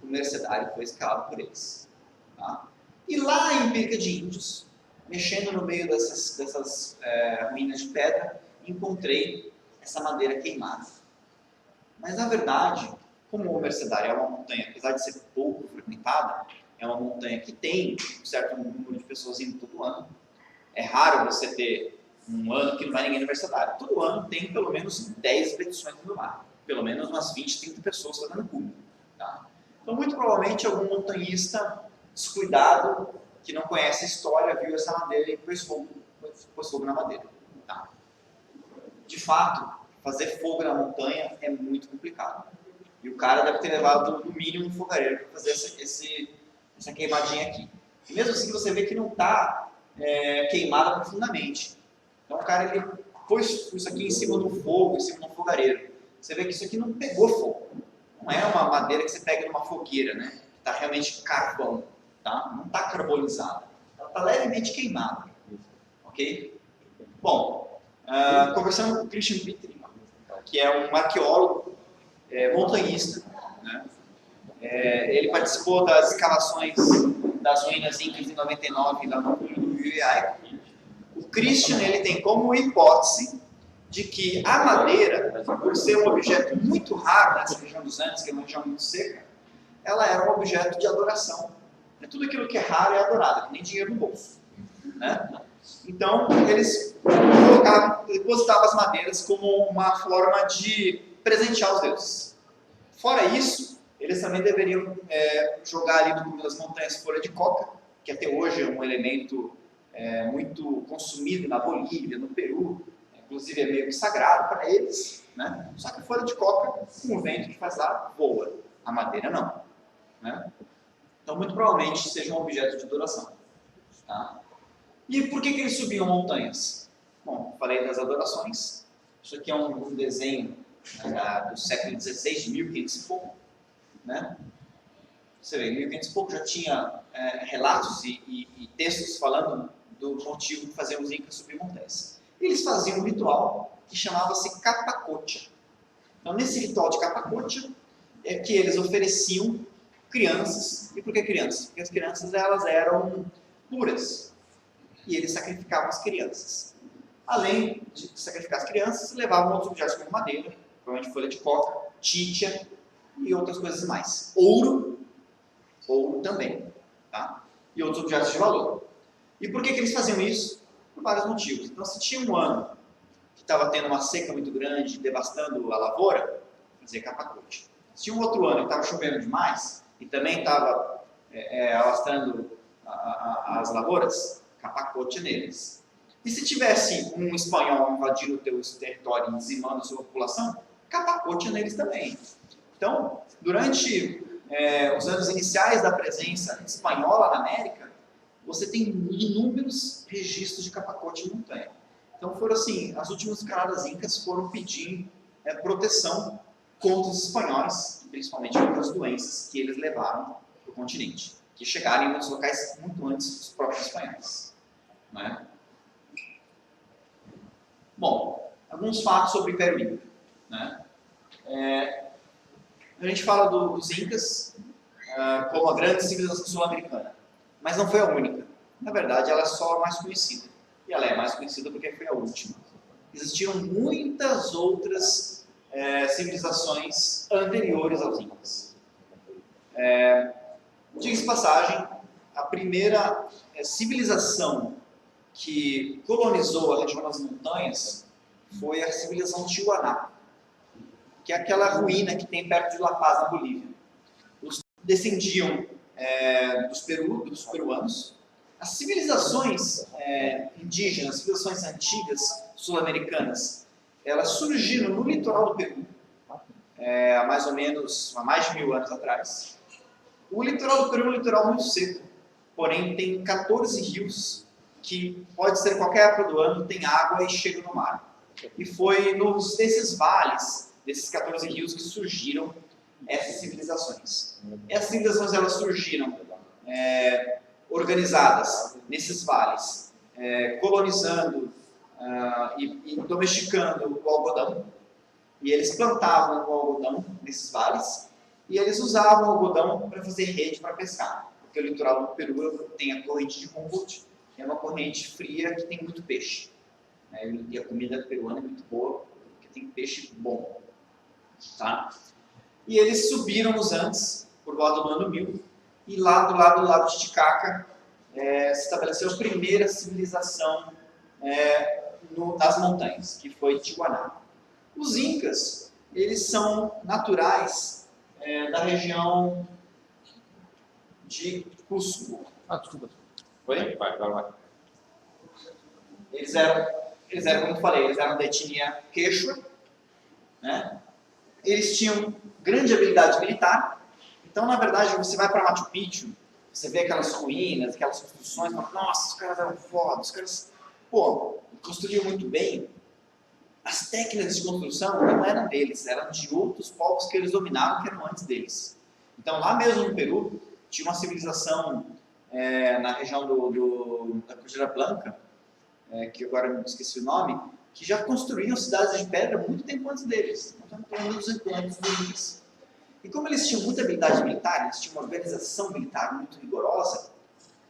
O Mercedário foi escalado por eles. Tá? E lá em Pirca de Índios, mexendo no meio dessas ruínas de pedra, encontrei essa madeira queimada. Mas, na verdade, como o Mercedário é uma montanha, apesar de ser pouco frequentada, é uma montanha que tem um certo número de pessoas indo todo ano. É raro você ter um ano que não vai ninguém no Mercedário. Todo ano tem pelo menos 10 expedições no mar. Pelo menos umas 20, 30 pessoas fazendo cume. Tá? Então, muito provavelmente, algum montanhista descuidado, que não conhece a história, viu essa madeira e pôs fogo na madeira. Tá? De fato, fazer fogo na montanha é muito complicado. E o cara deve ter levado, no mínimo, um fogareiro para fazer essa queimadinha aqui. E mesmo assim, você vê que não está queimada profundamente. Então, o cara ele pôs isso aqui em cima do fogo, em cima de um fogareiro. Você vê que isso aqui não pegou fogo. Não é uma madeira que você pega numa fogueira, né? Que está realmente carvão. Tá? Não está carbonizada. Ela está levemente queimada. Ok? Bom, conversando com o Christian Vitry, que é um arqueólogo montanhista. Né? Ele participou das escavações das ruínas incas em 99 lá no Rio Iaico. O Christian ele tem como hipótese de que a madeira, por ser um objeto muito raro nessa região dos Andes, que é uma região muito seca, ela era um objeto de adoração. Tudo aquilo que é raro é adorado, que nem dinheiro no bolso. Né? Então, eles depositavam as madeiras como uma forma de presentear os deuses. Fora isso, eles também deveriam jogar ali no cume das montanhas folha de coca, que até hoje é um elemento muito consumido na Bolívia, no Peru, inclusive é meio que sagrado para eles, né? Só que folha de coca, com o vento que faz lá, voa. A madeira não. Né? Então, muito provavelmente, seja um objeto de adoração. Tá? E por que eles subiam montanhas? Bom, falei das adorações. Isso aqui é um desenho do século XVI, de 1500 e pouco. Né? Você vê, em 1500 e pouco já tinha relatos e textos falando do motivo de fazer os incas subir montanhas. Eles faziam um ritual que chamava-se capacocha. Então, nesse ritual de capacocha, é que eles ofereciam crianças. E por que crianças? Porque as crianças elas eram puras. E eles sacrificavam as crianças. Além de sacrificar as crianças, levavam outros objetos como madeira, provavelmente folha de coca, títia e outras coisas mais. Ouro também. Tá? E outros objetos de valor. E por que eles faziam isso? Por vários motivos. Então, se tinha um ano que estava tendo uma seca muito grande, devastando a lavoura, fazia capacocha. Se tinha um outro ano que estava chovendo demais e também estava alastrando as lavouras, capacocha neles. E se tivesse um espanhol invadindo o teu território e dizimando a sua população, Capacote neles também. Então, durante os anos iniciais da presença espanhola na América, você tem inúmeros registros de capacote em montanha. Então foram assim, as últimas canadas incas foram pedir proteção contra os espanhóis, principalmente contra as doenças que eles levaram para o continente, que chegaram em muitos locais muito antes dos próprios espanhóis. Né? Bom, alguns fatos sobre o Império Inca. Né? A gente fala dos Incas como a grande civilização sul-americana, mas não foi a única. Na verdade, ela é só a mais conhecida. E ela é mais conhecida porque foi a última. Existiram muitas outras civilizações anteriores aos Incas. Diga-se passagem, a primeira civilização que colonizou a região das montanhas foi a civilização Tiwanaku, que é aquela ruína que tem perto de La Paz, na Bolívia. Os descendiam dos peruanos. As civilizações indígenas, civilizações antigas sul-americanas, elas surgiram no litoral do Peru, há mais de 1000 anos atrás. O litoral do Peru é um litoral muito seco, porém tem 14 rios que, pode ser qualquer época do ano, tem água e chega no mar. E foi nesses vales, desses 14 rios, que surgiram essas civilizações. Essas civilizações elas surgiram organizadas nesses vales, colonizando e domesticando o algodão. E eles plantavam o algodão nesses vales e eles usavam o algodão para fazer rede para pescar. Porque o litoral do Peru tem a corrente de Humboldt, que é uma corrente fria que tem muito peixe. E a comida peruana é muito boa, porque tem peixe bom. Tá? E eles subiram nos Andes, por volta do ano 1000, e lá do lado de Titicaca se estabeleceu a primeira civilização nas montanhas, que foi Tiwanaku. Os Incas, eles são naturais da região de Cusco. Desculpa. Oi? Vai. Eles eram, como eu falei, eles eram da etnia Quechua, né? Eles tinham grande habilidade militar. Então, na verdade, você vai para Machu Picchu, você vê aquelas ruínas, aquelas construções, e fala, nossa, os caras eram fodas, os caras, construíam muito bem. As técnicas de construção não eram deles, eram de outros povos que eles dominaram, que eram antes deles. Então, lá mesmo no Peru, tinha uma civilização na região da Cordilheira Blanca, que agora eu esqueci o nome, que já construíam cidades de pedra muito tempo antes deles. Então, anos antes deles. E como eles tinham muita habilidade militar, eles tinham uma organização militar muito rigorosa,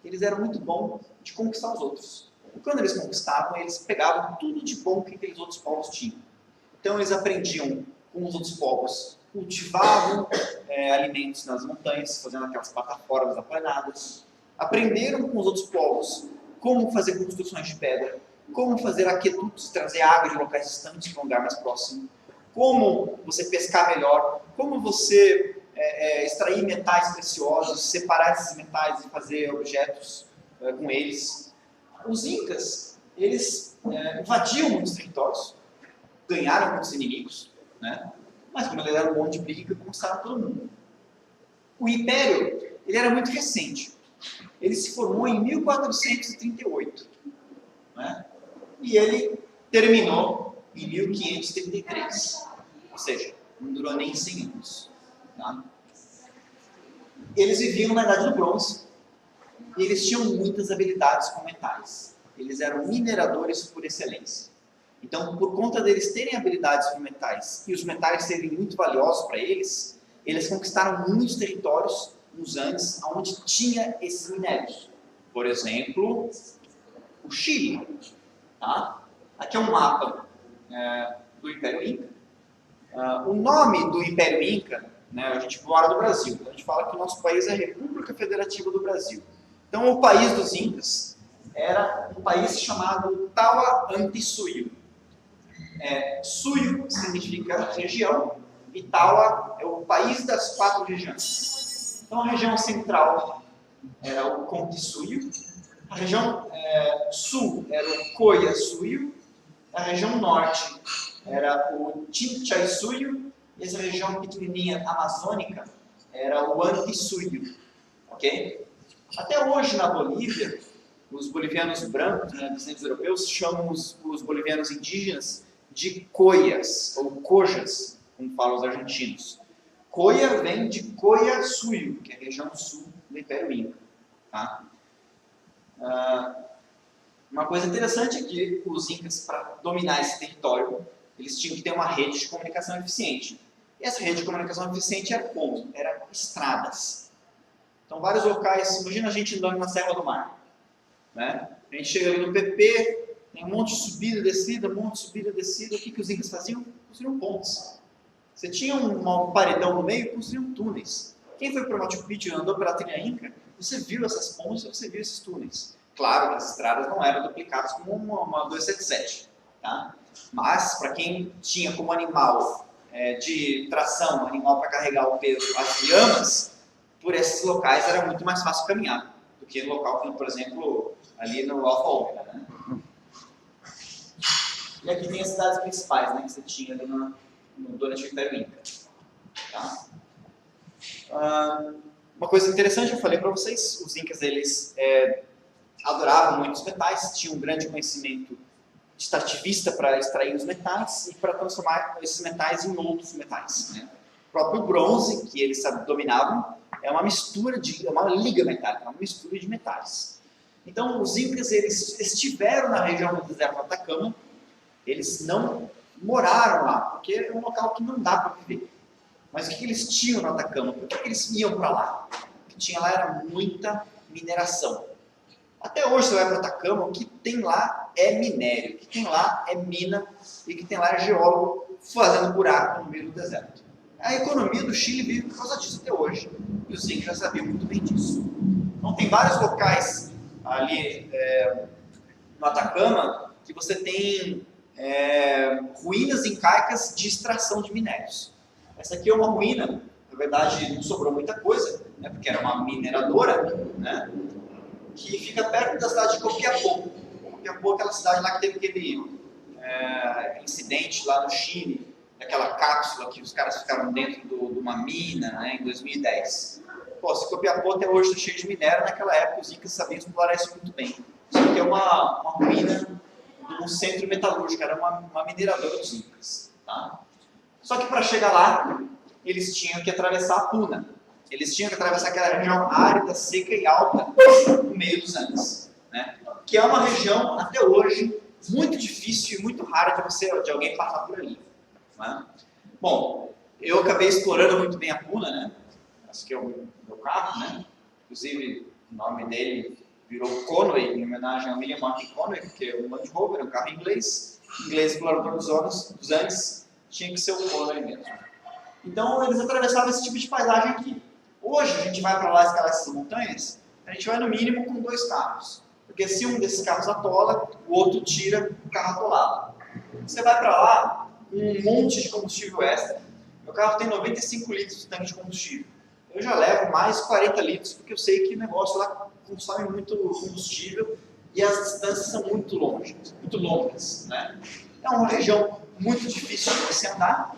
eles eram muito bons de conquistar os outros. E quando eles conquistavam, eles pegavam tudo de bom que aqueles outros povos tinham. Então eles aprendiam com os outros povos, cultivavam alimentos nas montanhas, fazendo aquelas plataformas aplanadas. Aprenderam com os outros povos como fazer construções de pedra, como fazer aquedutos, trazer água de locais distantes para um lugar mais próximo, como você pescar melhor, como você extrair metais preciosos, separar esses metais e fazer objetos com eles. Os Incas, eles invadiam muitos territórios, ganharam muitos inimigos, né? Mas como eles eram bom de briga, conquistaram todo mundo. O Império, ele era muito recente. Ele se formou em 1438, né? E ele terminou em 1533, ou seja, não durou nem 100 anos. Tá? Eles viviam na Idade do Bronze e eles tinham muitas habilidades com metais. Eles eram mineradores por excelência. Então, por conta deles terem habilidades com metais e os metais serem muito valiosos para eles, eles conquistaram muitos territórios nos Andes onde tinha esses minérios. Por exemplo, o Chile. Tá? Aqui é um mapa do Império Inca. O nome do Império Inca, né, a gente mora no Brasil, a gente fala que o nosso país é a República Federativa do Brasil. Então o país dos Incas era um país chamado Tawa Antissuyo. Suyo significa região e Tawa é o país das 4 regiões. Então a região central era o Conquisuyo, a região sul era o Coia-Suyo, a região norte era o Chinchaysuyo, e essa região pequenininha amazônica era o Antisuyo, ok? Até hoje na Bolívia, os bolivianos brancos, né, descendentes europeus, chamam os bolivianos indígenas de coias, ou cojas, como falam os argentinos. Coia vem de Coia-Suyo, que é a região sul do Império Inca. Tá? Uma coisa interessante é que os incas, para dominar esse território, eles tinham que ter uma rede de comunicação eficiente. E essa rede de comunicação eficiente era como? Eram estradas. Então, vários locais, imagina a gente andando na Serra do Mar. Né? A gente chega ali no PP, tem um monte de subida, descida, um monte de subida, descida. O que os incas faziam? Construíam pontes. Você tinha um paredão no meio, construíam túneis. Quem foi para o Machu Picchu e andou pela trilha Inca, você viu essas pontes, você viu esses túneis. Claro que as estradas não eram duplicadas como uma 277, tá? Mas para quem tinha como animal de tração, animal para carregar o peso, as lhamas, por esses locais era muito mais fácil caminhar do que no local como, por exemplo, ali no Alfa Ômega, né? E aqui tem as cidades principais, né, que você tinha ali durante o Império Inca. Tá? Uma coisa interessante, eu falei para vocês, os incas eles adoravam muito os metais, tinham um grande conhecimento extrativista para extrair os metais e para transformar esses metais em outros metais. Né? O próprio bronze, que eles dominavam, é uma mistura é uma liga metálica, uma mistura de metais. Então, os incas eles estiveram na região do deserto do Atacama, eles não moraram lá, porque é um local que não dá para viver. Mas o que eles tinham no Atacama? Por que eles iam para lá? O que tinha lá era muita mineração. Até hoje você vai para o Atacama, o que tem lá é minério, o que tem lá é mina e o que tem lá é geólogo fazendo buraco no meio do deserto. A economia do Chile vive por causa disso até hoje. E os incas já sabiam muito bem disso. Então tem vários locais ali no Atacama que você tem ruínas incaicas de extração de minérios. Essa aqui é uma ruína, na verdade não sobrou muita coisa, né, porque era uma mineradora, né, que fica perto da cidade de Copiapó. Copiapó é aquela cidade lá que teve aquele incidente lá no Chile, aquela cápsula que os caras ficaram dentro de uma mina, né, em 2010. Pô, se Copiapó até hoje está cheio de minério, naquela época os incas sabiam explorar isso muito bem. Isso aqui é uma ruína de um centro metalúrgico, era uma mineradora dos incas. Tá? Só que para chegar lá, eles tinham que atravessar a Puna. Eles tinham que atravessar aquela região árida, seca e alta, no meio dos Andes. Né? Que é uma região, até hoje, muito difícil e muito rara de alguém passar por ali. Né? Bom, eu acabei explorando muito bem a Puna, né? Esse aqui é o meu carro, né? Inclusive, o nome dele virou Conway, em homenagem a William Martin Conway, porque é um Land Rover, um carro inglês explorador dos Andes, tinha que ser o Conway mesmo. Então, eles atravessavam esse tipo de paisagem aqui. Hoje, a gente vai para lá escalar essas montanhas, a gente vai no mínimo com 2 carros. Porque se um desses carros atola, o outro tira o carro atolado. Você vai para lá com um monte de combustível extra. Meu carro tem 95 litros de tanque de combustível. Eu já levo mais 40 litros, porque eu sei que o negócio lá consome muito combustível e as distâncias são muito longas. Né? É uma região muito difícil de você andar.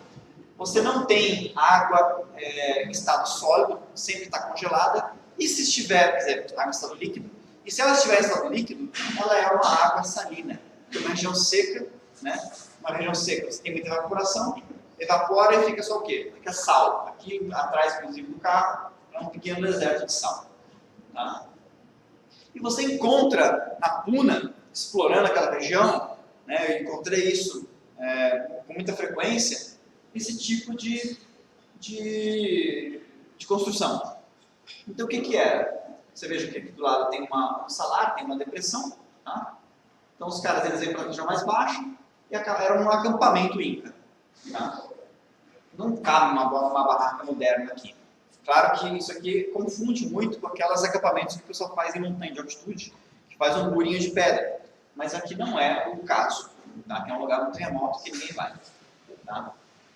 Você não tem água em estado sólido, sempre está congelada. E se estiver, quer dizer, água em estado líquido, e se ela estiver em estado líquido, ela é uma água salina. É uma região seca, né? Uma região seca, você tem muita evaporação, evapora e fica só o quê? Fica sal. Aqui atrás, inclusive, do carro, é um pequeno deserto de sal. Tá? E você encontra na Puna, explorando aquela região, né, eu encontrei isso com muita frequência, esse tipo de construção. Então o que era? Você veja que aqui do lado tem um salar, tem uma depressão. Tá? Então os caras eles iam para a região mais baixa e era um acampamento inca. Tá? Não cabe uma barraca moderna aqui. Claro que isso aqui confunde muito com aqueles acampamentos que o pessoal faz em montanha de altitude, que faz um murinho de pedra. Mas aqui não é o caso. Tá? Que é um lugar muito remoto que ninguém vai. Tá?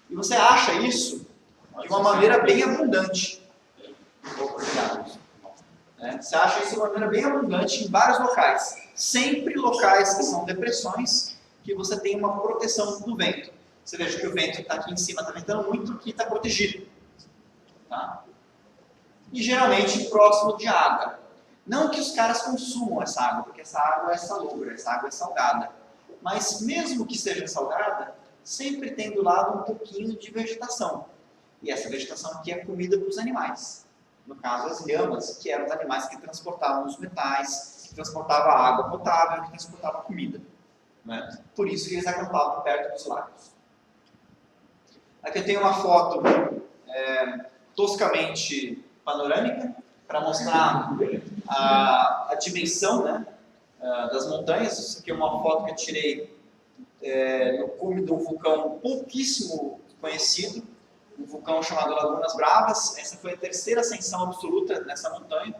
E você acha isso de uma maneira bem abundante. Você acha isso de uma maneira bem abundante em vários locais. Sempre locais que são depressões, que você tem uma proteção do vento. você veja que o vento está aqui em cima, está ventando muito, aqui está protegido. Tá? E geralmente próximo de água. Não que os caras consumam essa água, porque essa água é salobra, essa água é salgada. Mas mesmo que seja salgada, sempre tem do lado um pouquinho de vegetação. E essa vegetação aqui é comida para os animais. No caso, as lhamas, que eram os animais que transportavam os metais, que transportavam a água potável, que transportavam a comida. Né? Por isso que eles acampavam perto dos lagos. Aqui eu tenho uma foto toscamente panorâmica, para mostrar a dimensão, né, das montanhas. Isso aqui é uma foto que eu tirei no cume de um vulcão pouquíssimo conhecido, um vulcão chamado Lagunas Bravas. Essa foi a terceira ascensão absoluta nessa montanha.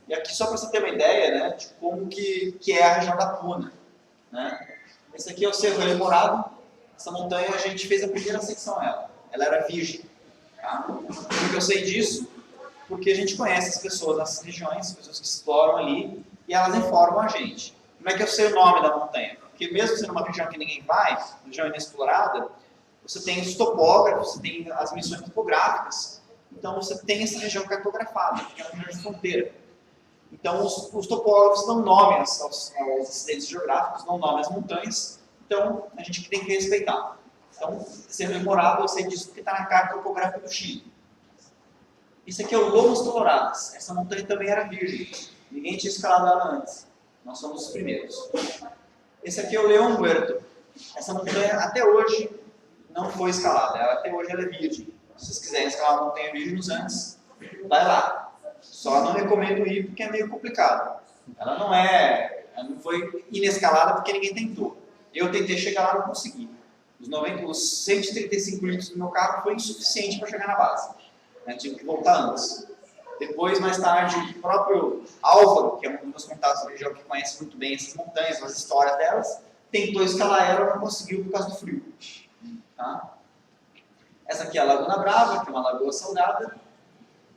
E aqui só para você ter uma ideia, né, de como que é a região da Puna. Né? Esse aqui é o Cerro Elemorado. Essa montanha a gente fez a primeira ascensão ela era virgem. Tá? Porque eu sei disso? Porque a gente conhece as pessoas nessas regiões, as pessoas que exploram ali, e elas informam a gente. Como é que eu sei o nome da montanha? Porque mesmo sendo uma região que ninguém vai, região inexplorada, você tem os topógrafos, você tem as missões topográficas, então você tem essa região cartografada, que é uma região de fronteira. Então os topógrafos dão nome aos acidentes geográficos, dão nome às montanhas, então a gente tem que respeitar. Então, Cerro Elemorado, eu sei disso porque está na carta topográfica do Chile. Isso aqui é o Lomas Coloradas. Essa montanha também era virgem. Ninguém tinha escalado ela antes. Nós somos os primeiros. Esse aqui é o Leão Huerto. Essa montanha, até hoje, não foi escalada. Até hoje ela é virgem. Se vocês quiserem escalar uma montanha virgem nos Andes, vai lá. Só não recomendo ir porque é meio complicado. Ela não foi inescalada porque ninguém tentou. Eu tentei chegar lá e não consegui. Os 135 litros do meu carro foi insuficiente para chegar na base. Tive que voltar antes. Depois, mais tarde, o próprio Álvaro, que é um dos meus contatos da região que conhece muito bem essas montanhas, as histórias delas, tentou escalar ela e não conseguiu por causa do frio. Tá? Essa aqui é a Laguna Brava, que é uma lagoa salgada.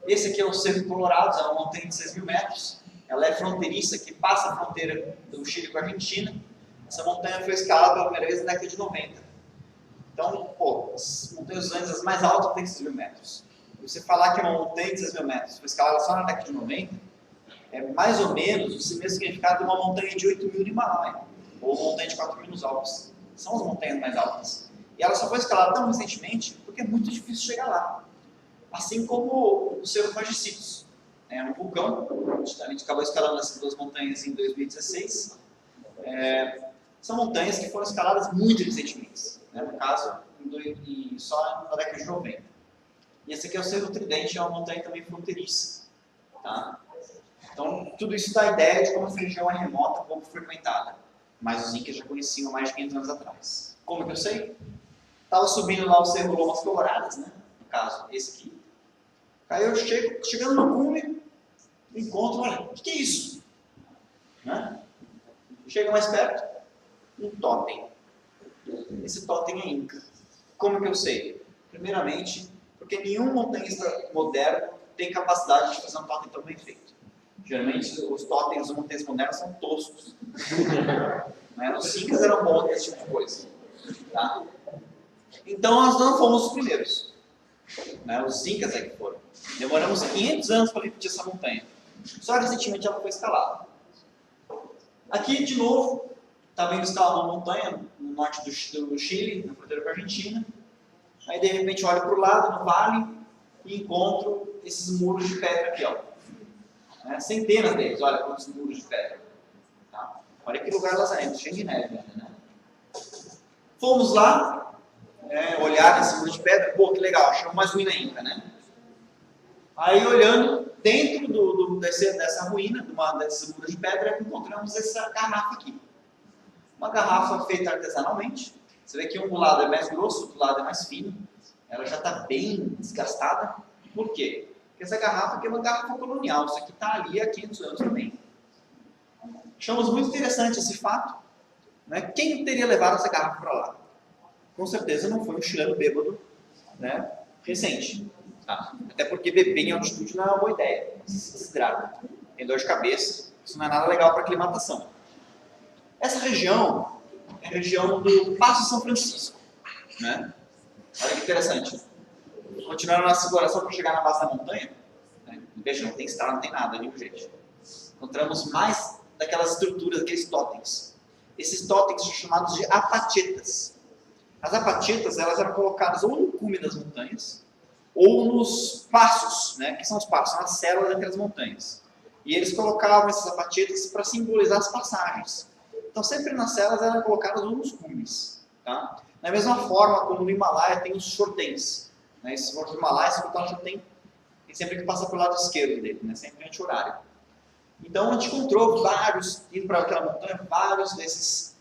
Esse aqui é o Cerro Colorado, é uma montanha de 6.000 metros. Ela é fronteiriça, que passa a fronteira do Chile com a Argentina. Essa montanha foi escalada pela primeira vez na década de 90. Então, as montanhas dos Andes, as mais altas, têm 6.000 metros. Você falar que uma montanha de 6.000 metros foi escalada só na década de 90, é mais ou menos o mesmo significado de uma montanha de 8.000 no Himalaia, ou uma montanha de 4.000 nos Alpes. São as montanhas mais altas. E ela só foi escalada tão recentemente porque é muito difícil chegar lá. Assim como o Cerro Fagicitos. É um vulcão, a gente acabou escalando essas duas montanhas em 2016. São montanhas que foram escaladas muito recentemente. No caso, só na década de 90. E esse aqui é o Cerro Tridente, é uma montanha também fronteiriça. Tá? Então, tudo isso dá a ideia de como essa região é remota, pouco frequentada. Mas os incas já conheciam há mais de 500 anos atrás. Como que eu sei? Estava subindo lá o Cerro Lomas Coloradas, né? No caso, esse aqui. Aí eu chegando no cume, encontro, olha, o que é isso? Né? Chega mais perto, um totem. Esse totem é inca. Como que eu sei? Primeiramente, porque nenhum montanhista moderno tem capacidade de fazer um totem tão bem feito. Geralmente, os totens dos montanhistas modernos são toscos. Os incas eram bons nesse tipo de coisa. Tá? Então, nós não fomos os primeiros. Os incas é que foram. Demoramos 500 anos para repetir essa montanha. Só recentemente ela foi escalada. Aqui, de novo, estava indo escalar uma montanha no norte do Chile, na fronteira com a Argentina. Aí, de repente, olho para o lado, no vale, e encontro esses muros de pedra aqui. Ó. Centenas deles, olha quantos muros de pedra. Tá? Olha que lugar lazarento, cheio de neve. Né? Fomos lá, olhar esse muro de pedra. Pô, que legal, achamos mais ruína inca, né? Aí, olhando dentro dessa ruína, desses muros de pedra, encontramos essa garrafa aqui. Uma garrafa feita artesanalmente. Você vê que um lado é mais grosso, o outro lado é mais fino. Ela já está bem desgastada. Por quê? Porque essa garrafa aqui é uma garrafa colonial. Isso aqui está ali há 500 anos também. Achamos muito interessante esse fato. Né? Quem teria levado essa garrafa para lá? Com certeza não foi um chileno bêbado, né, recente. Tá? Até porque beber em altitude não é uma boa ideia. Você se desidrata. Tem dor de cabeça. Isso não é nada legal para aclimatação. Essa região é a região do Passo São Francisco, né? Olha que interessante. Continuando a nossa exploração para chegar na base da montanha, né? Veja, não tem estrada, não tem nada ali, gente. Encontramos mais daquelas estruturas, aqueles totens. Esses totens são chamados de apachetas. As apachetas, elas eram colocadas ou no cume das montanhas, ou nos passos, né? Que são os passos, são as células daquelas montanhas. E eles colocavam essas apachetas para simbolizar as passagens. Então, sempre nas células eram colocadas ou nos cumes. Tá? Da mesma forma, como no Himalaia tem os shortens. Né? Esse do Himalaia, se botar um shorten, tem sempre que passar pelo lado esquerdo dele, né? Sempre anti-horário. Então, a gente encontrou vários, indo para aquela montanha, vários dessas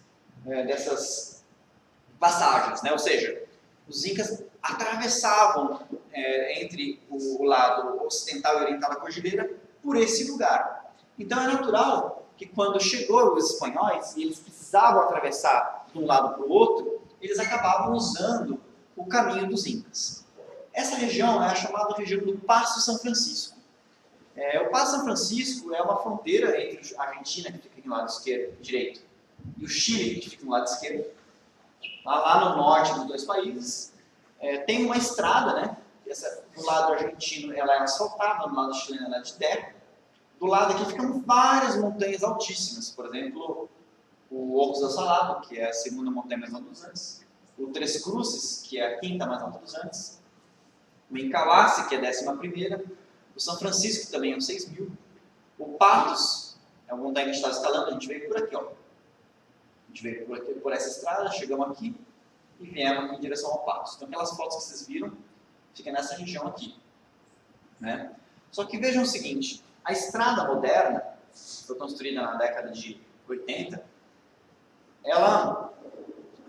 passagens. Né? Ou seja, os incas atravessavam entre o lado ocidental e oriental da cordilheira por esse lugar. Então, é natural que quando chegou os espanhóis e eles precisavam atravessar de um lado para o outro, eles acabavam usando o caminho dos incas. Essa região é a chamada região do Passo São Francisco. O Passo São Francisco é uma fronteira entre a Argentina, que fica no lado esquerdo, direito, e o Chile, que fica no lado esquerdo. Lá no norte dos dois países, tem uma estrada, né? Do lado argentino ela é asfaltada, do lado chileno ela é de terra. Do lado aqui ficam várias montanhas altíssimas, por exemplo, o Ojos del Salado, que é a segunda montanha mais alta dos Andes, o Tres Cruces, que é a quinta mais alta dos Andes, o Incavassi, que é a 11ª, o São Francisco, que também é um 6.000, o Patos, é uma montanha que a gente está escalando, a gente veio por aqui, ó. A gente veio por essa estrada, chegamos aqui e viemos aqui em direção ao Patos. Então, aquelas fotos que vocês viram, fica nessa região aqui. Né? Só que vejam o seguinte, a estrada moderna, foi construída na década de 80, ela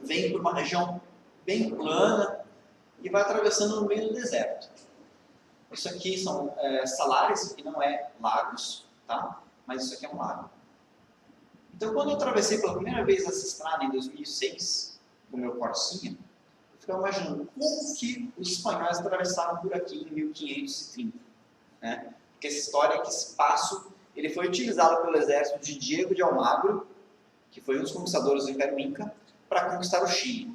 vem por uma região bem plana e vai atravessando no meio do deserto. Isso aqui são salares, isso aqui não é lagos, tá? Mas isso aqui é um lago. Então, quando eu atravessei pela primeira vez essa estrada em 2006, com o meu Corsinha, eu ficava imaginando como que os espanhóis atravessaram por aqui em 1530. Né? Porque essa história, que esse passo, ele foi utilizado pelo exército de Diego de Almagro, que foi um dos conquistadores do Império Inca, para conquistar o Chile.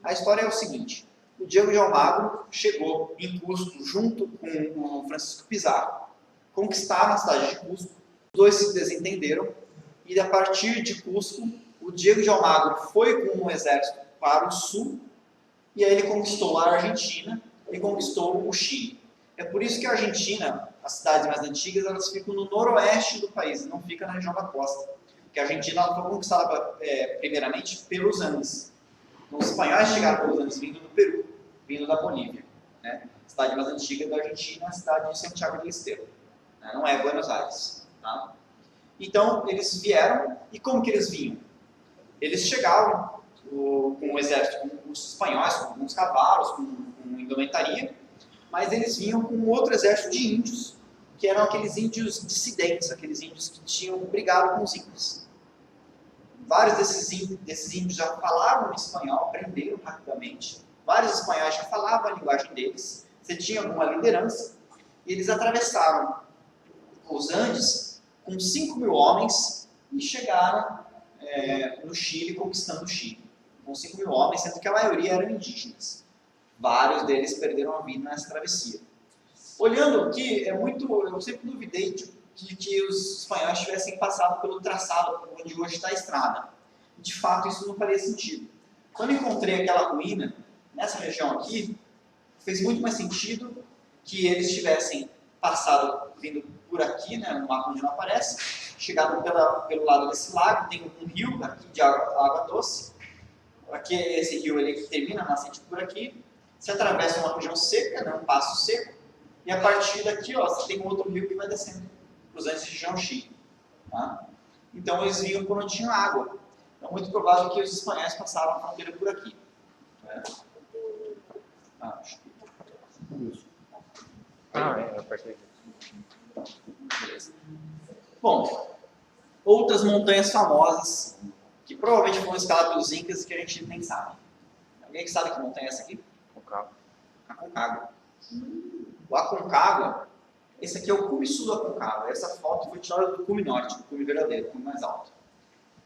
A história é o seguinte, o Diego de Almagro chegou em Cusco junto com o Francisco Pizarro, conquistaram a cidade de Cusco, os dois se desentenderam, e a partir de Cusco, o Diego de Almagro foi com um exército para o sul, e aí ele conquistou a Argentina e conquistou o Chile. É por isso que a Argentina, as cidades mais antigas, elas ficam no noroeste do país, não fica na região da costa. Porque a Argentina ela foi conquistada primeiramente pelos Andes. Então, os espanhóis chegaram pelos Andes vindo do Peru, vindo da Bolívia. Né? A cidade mais antiga da Argentina é a cidade de Santiago del Estero. Né? Não é Buenos Aires. Tá? Então, eles vieram, e como que eles vinham? Eles chegavam com o exército, com os espanhóis, com alguns cavalos, com indumentaria, mas eles vinham com outro exército de índios, que eram aqueles índios dissidentes, aqueles índios que tinham brigado com os incas. Vários desses índios já falavam espanhol, aprenderam rapidamente. Vários espanhóis já falavam a linguagem deles, você tinha alguma liderança, e eles atravessaram os Andes com 5.000 homens e chegaram no Chile, conquistando o Chile. Com 5.000 homens, sendo que a maioria eram indígenas. Vários deles perderam a vida nessa travessia. Olhando aqui, eu sempre duvidei de que os espanhóis tivessem passado pelo traçado onde hoje está a estrada. De fato, isso não faria sentido. Quando encontrei aquela ruína, nessa região aqui, fez muito mais sentido que eles tivessem passado, vindo por aqui, né, no mapa onde não aparece, chegado pelo lado desse lago, tem um rio aqui de água doce. Aqui, esse rio ele termina a nascente por aqui, se atravessa uma região seca, né, um passo seco, e a partir daqui, ó, você tem um outro rio que vai descendo para os Andes de Jiangxi. Tá? Então eles vinham por onde tinha água. Então é muito provável que os espanhóis passaram a fronteira por aqui. Beleza. Bom, outras montanhas famosas que provavelmente foram escaladas pelos incas e que a gente nem sabe. Alguém que sabe que montanha é essa aqui? Aconcagua. O Aconcagua, esse aqui é o cume sul do Aconcagua. Essa foto foi tirada do cume norte, do cume verdadeiro, o cume mais alto.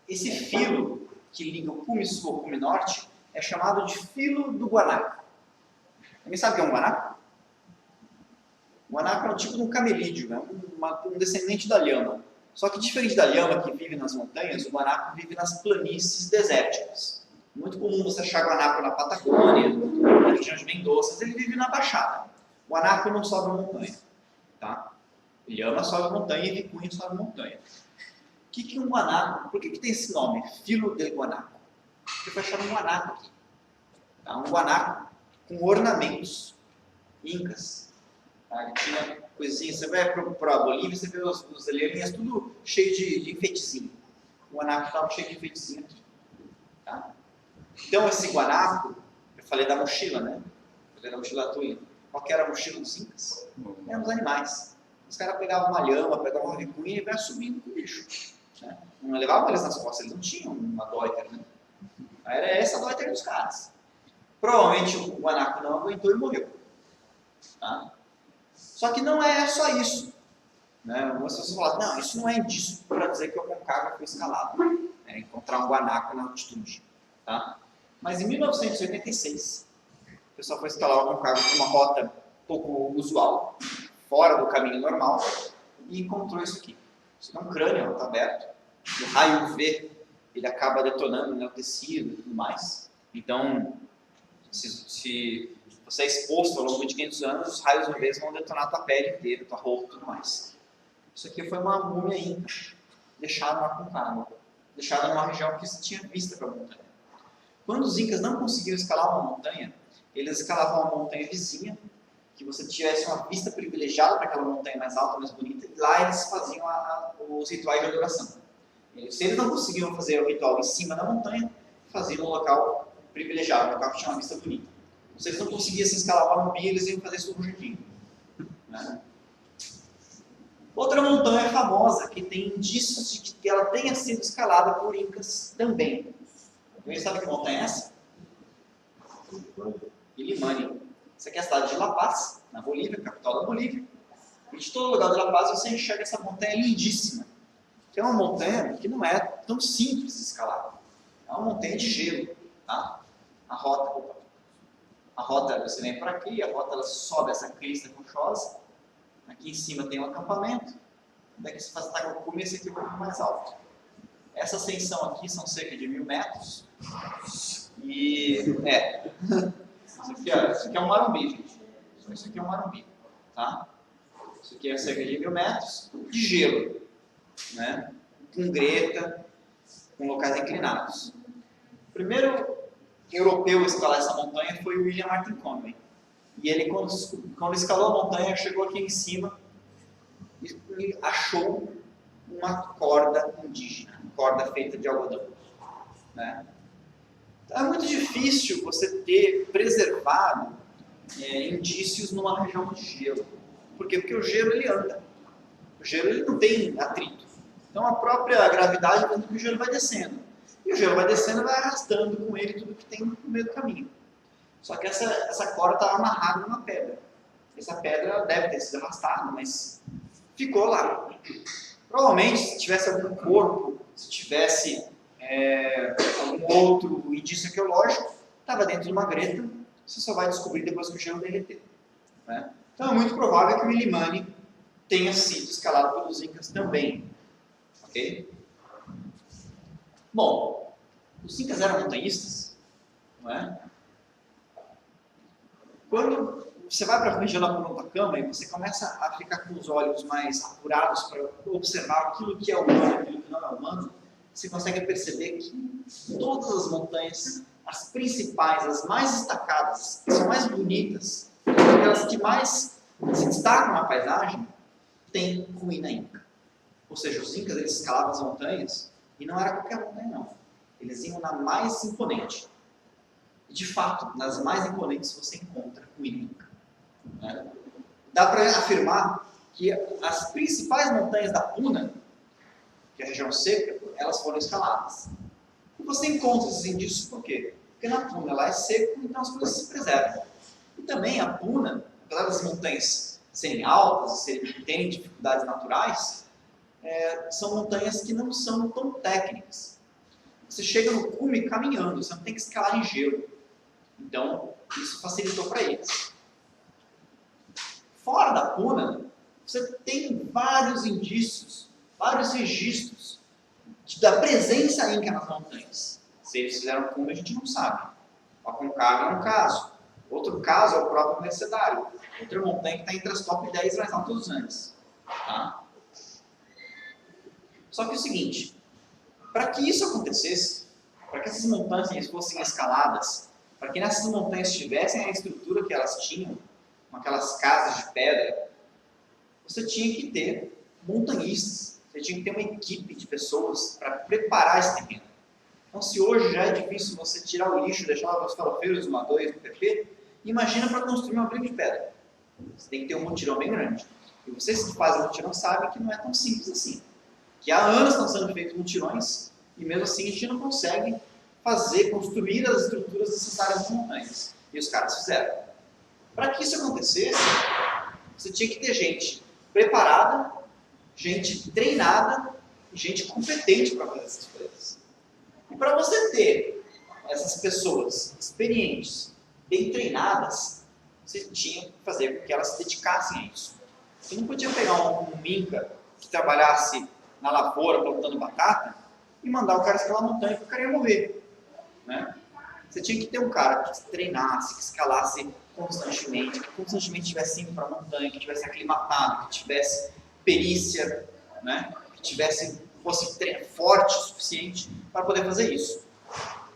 Esse filo, que liga o cume sul ao cume norte é chamado de filo do guanaco. Alguém sabe o que é um guanaco? O guanaco é um tipo de um camelídeo, né? Um descendente da lhama. Só que diferente da lhama que vive nas montanhas, o guanaco vive nas planícies desérticas. Muito comum você achar guanaco na Patagônia, na região de Mendoza, ele vive na Baixada. O guanaco não sobe a montanha. Tá? Lhama sobe a montanha e vicunha sobe a montanha. O que é um guanaco? Por que tem esse nome? Filo de guanaco. Porque foi achado um guanaco aqui. Tá? Um guanaco com ornamentos incas. Tá? Que tinha coisinhas. Você vai para a Bolívia, você vê os lhaminhas tudo cheio de enfeitezinho. O guanaco estava cheio de enfeitezinho aqui. Tá? Então esse guanaco, eu falei da mochila, né? Eu falei da mochila Tui. Qual que era a mochila dos incas? Eram os animais. Os caras pegavam uma lhama, pegavam uma vicunha e iam subindo com o bicho. Né? Não levavam eles nas costas, eles não tinham uma doiter, né? Era essa a doiter dos caras. Provavelmente o guanaco não aguentou e morreu. Tá? Só que não é só isso. Né? Algumas pessoas falam, não, isso não é indício para dizer que o Aconcagua foi escalado. É encontrar um guanaco na altitude. Tá? Mas em 1986, o pessoal foi escalar o Aconcagua com uma rota pouco usual, fora do caminho normal, e encontrou isso aqui. Isso é um crânio, está aberto. O raio UV, ele acaba detonando, né, o tecido e tudo mais. Então, se você é exposto ao longo de 500 anos, os raios UV vão detonar a tua pele inteira, tua roupa e tudo mais. Isso aqui foi uma múmia inca, deixada no Aconcagua, deixada numa região que se tinha vista para a montanha. Quando os incas não conseguiam escalar uma montanha, eles escalavam uma montanha vizinha, que você tivesse uma vista privilegiada para aquela montanha mais alta, mais bonita, e lá eles faziam os rituais de adoração. Se eles não conseguiam fazer o ritual em cima da montanha, faziam um local privilegiado, um local que tinha uma vista bonita. Se eles não conseguiam se escalar o Morumbi, eles iam fazer isso no jardim. Né? Outra montanha famosa, que tem indícios de que ela tenha sido escalada por incas também. Alguém sabe que montanha é essa? Illimani. Essa aqui é a cidade de La Paz, na Bolívia, capital da Bolívia. E de todo lugar de La Paz você enxerga essa montanha lindíssima. Que é uma montanha que não é tão simples de escalar. É uma montanha de gelo. Tá? A rota, você vem por aqui, a rota ela sobe essa crista rochosa. Aqui em cima tem um acampamento. Daqui você faz o começo aqui um pouco mais alto. Essa ascensão aqui são cerca de 1000 metros. E isso aqui é um Morumbi, gente. Isso aqui é um Morumbi, tá? Isso aqui é cerca de 1000 metros de gelo, né? Com greta, com locais inclinados. O primeiro europeu a escalar essa montanha foi o William Martin Conway. E ele, quando escalou a montanha, chegou aqui em cima e achou uma corda indígena, corda feita de algodão. Né? Então é muito difícil você ter preservado indícios numa região de gelo. Por quê? Porque o gelo ele anda. O gelo ele não tem atrito. Então a própria gravidade faz com que o gelo vai descendo. E o gelo vai descendo e vai arrastando com ele tudo que tem no meio do caminho. Só que essa corda está amarrada numa pedra. Essa pedra deve ter sido arrastada, mas ficou lá. Provavelmente, se tivesse algum corpo, se tivesse algum outro indício arqueológico, estava dentro de uma greta, você só vai descobrir depois que o gelo derreter. Né? Então é muito provável que o Illimani tenha sido escalado pelos incas também. Ok? Bom, os incas eram montanhistas, não é? Quando você vai para a região da Purupacama e você começa a ficar com os olhos mais apurados para observar aquilo que é humano e aquilo que não é humano, você consegue perceber que todas as montanhas, as principais, as mais destacadas, as mais bonitas, aquelas que mais se destacam na paisagem, têm ruína inca. Ou seja, os incas eles escalavam as montanhas e não era qualquer montanha não. Eles iam na mais imponente. E de fato, nas mais imponentes você encontra ruína inca. Né? Dá para afirmar que as principais montanhas da Puna, que é a região seca, elas foram escaladas. E você encontra esses indícios por quê? Porque na Puna lá é seco, então as coisas se preservam. E também a Puna, apesar das montanhas serem altas, terem dificuldades naturais, são montanhas que não são tão técnicas. você chega no cume caminhando, você não tem que escalar em gelo. Então, isso facilitou para eles. Fora da Puna, você tem vários indícios, vários registros da presença inca nas montanhas. Se eles fizeram cume, a gente não sabe. O Aconcagua é um caso. Outro caso é o próprio Mercedário. Outra montanha que está entre as top 10 mais altas dos Andes. Tá? Só que é o seguinte, para que isso acontecesse, para que essas montanhas fossem escaladas, para que nessas montanhas tivessem a estrutura que elas tinham, com aquelas casas de pedra, você tinha que ter montanhistas, você tinha que ter uma equipe de pessoas para preparar esse terreno. Então, se hoje já é difícil você tirar o lixo, deixar os farofeiros, uma 2, no PP, imagina para construir um abrigo de pedra. Você tem que ter um mutirão bem grande. E vocês que fazem mutirão sabem que não é tão simples assim. Que há anos estão sendo feitos mutirões e mesmo assim a gente não consegue construir as estruturas necessárias das montanhas. E os caras fizeram. Para que isso acontecesse, você tinha que ter gente preparada, gente treinada e gente competente para fazer essas coisas. E para você ter essas pessoas experientes, bem treinadas, você tinha que fazer com que elas se dedicassem a isso. Você não podia pegar um minca que trabalhasse na lavoura plantando batata e mandar o cara escalar a montanha que o cara ia morrer. Né? Você tinha que ter um cara que treinasse, que escalasse constantemente, que constantemente estivesse indo para a montanha, que tivesse aclimatado, que tivesse perícia, né? Que fosse forte o suficiente para poder fazer isso.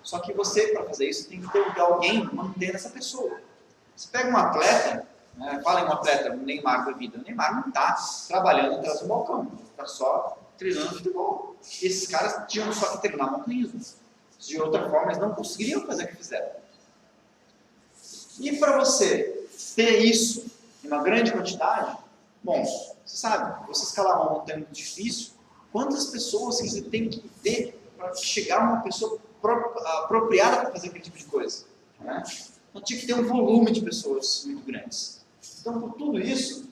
Só que você, para fazer isso, tem que ter alguém mantendo essa pessoa. Você pega um atleta, né? Fala em um atleta, o Neymar da vida. O Neymar não está trabalhando atrás do balcão, está só treinando futebol. E esses caras tinham só que treinar montanhismo. De outra forma, eles não conseguiriam fazer o que fizeram. E para você ter isso em uma grande quantidade, bom, você sabe, você escalar uma montanha muito difícil, quantas pessoas que você tem que ter para chegar a uma pessoa apropriada para fazer aquele tipo de coisa? Né? Então tinha que ter um volume de pessoas muito grandes. Então, por tudo isso,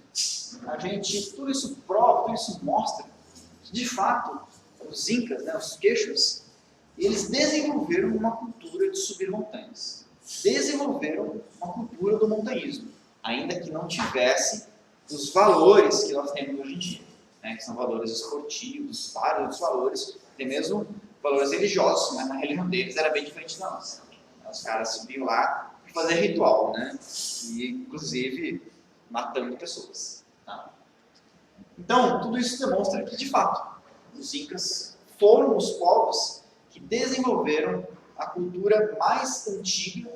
tudo isso prova, tudo isso mostra que, de fato, os incas, né, os quechos, eles desenvolveram uma cultura de subir montanhas. Desenvolveram uma cultura do montanhismo, ainda que não tivesse os valores que nós temos hoje em dia, né, que são valores esportivos, vários valores, até mesmo valores religiosos, mas na religião deles era bem diferente da nossa. Os caras subiam lá para fazer ritual, né, e inclusive matando pessoas. Tá? Então, tudo isso demonstra que, de fato, os incas foram os povos que desenvolveram a cultura mais antiga,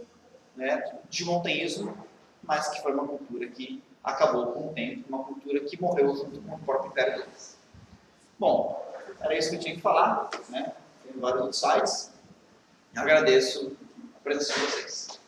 né, de montanhismo, mas que foi uma cultura que acabou com o tempo, uma cultura que morreu junto com o próprio império deles. Bom, era isso que eu tinha que falar, né? Tem vários outros sites. Agradeço a presença de vocês.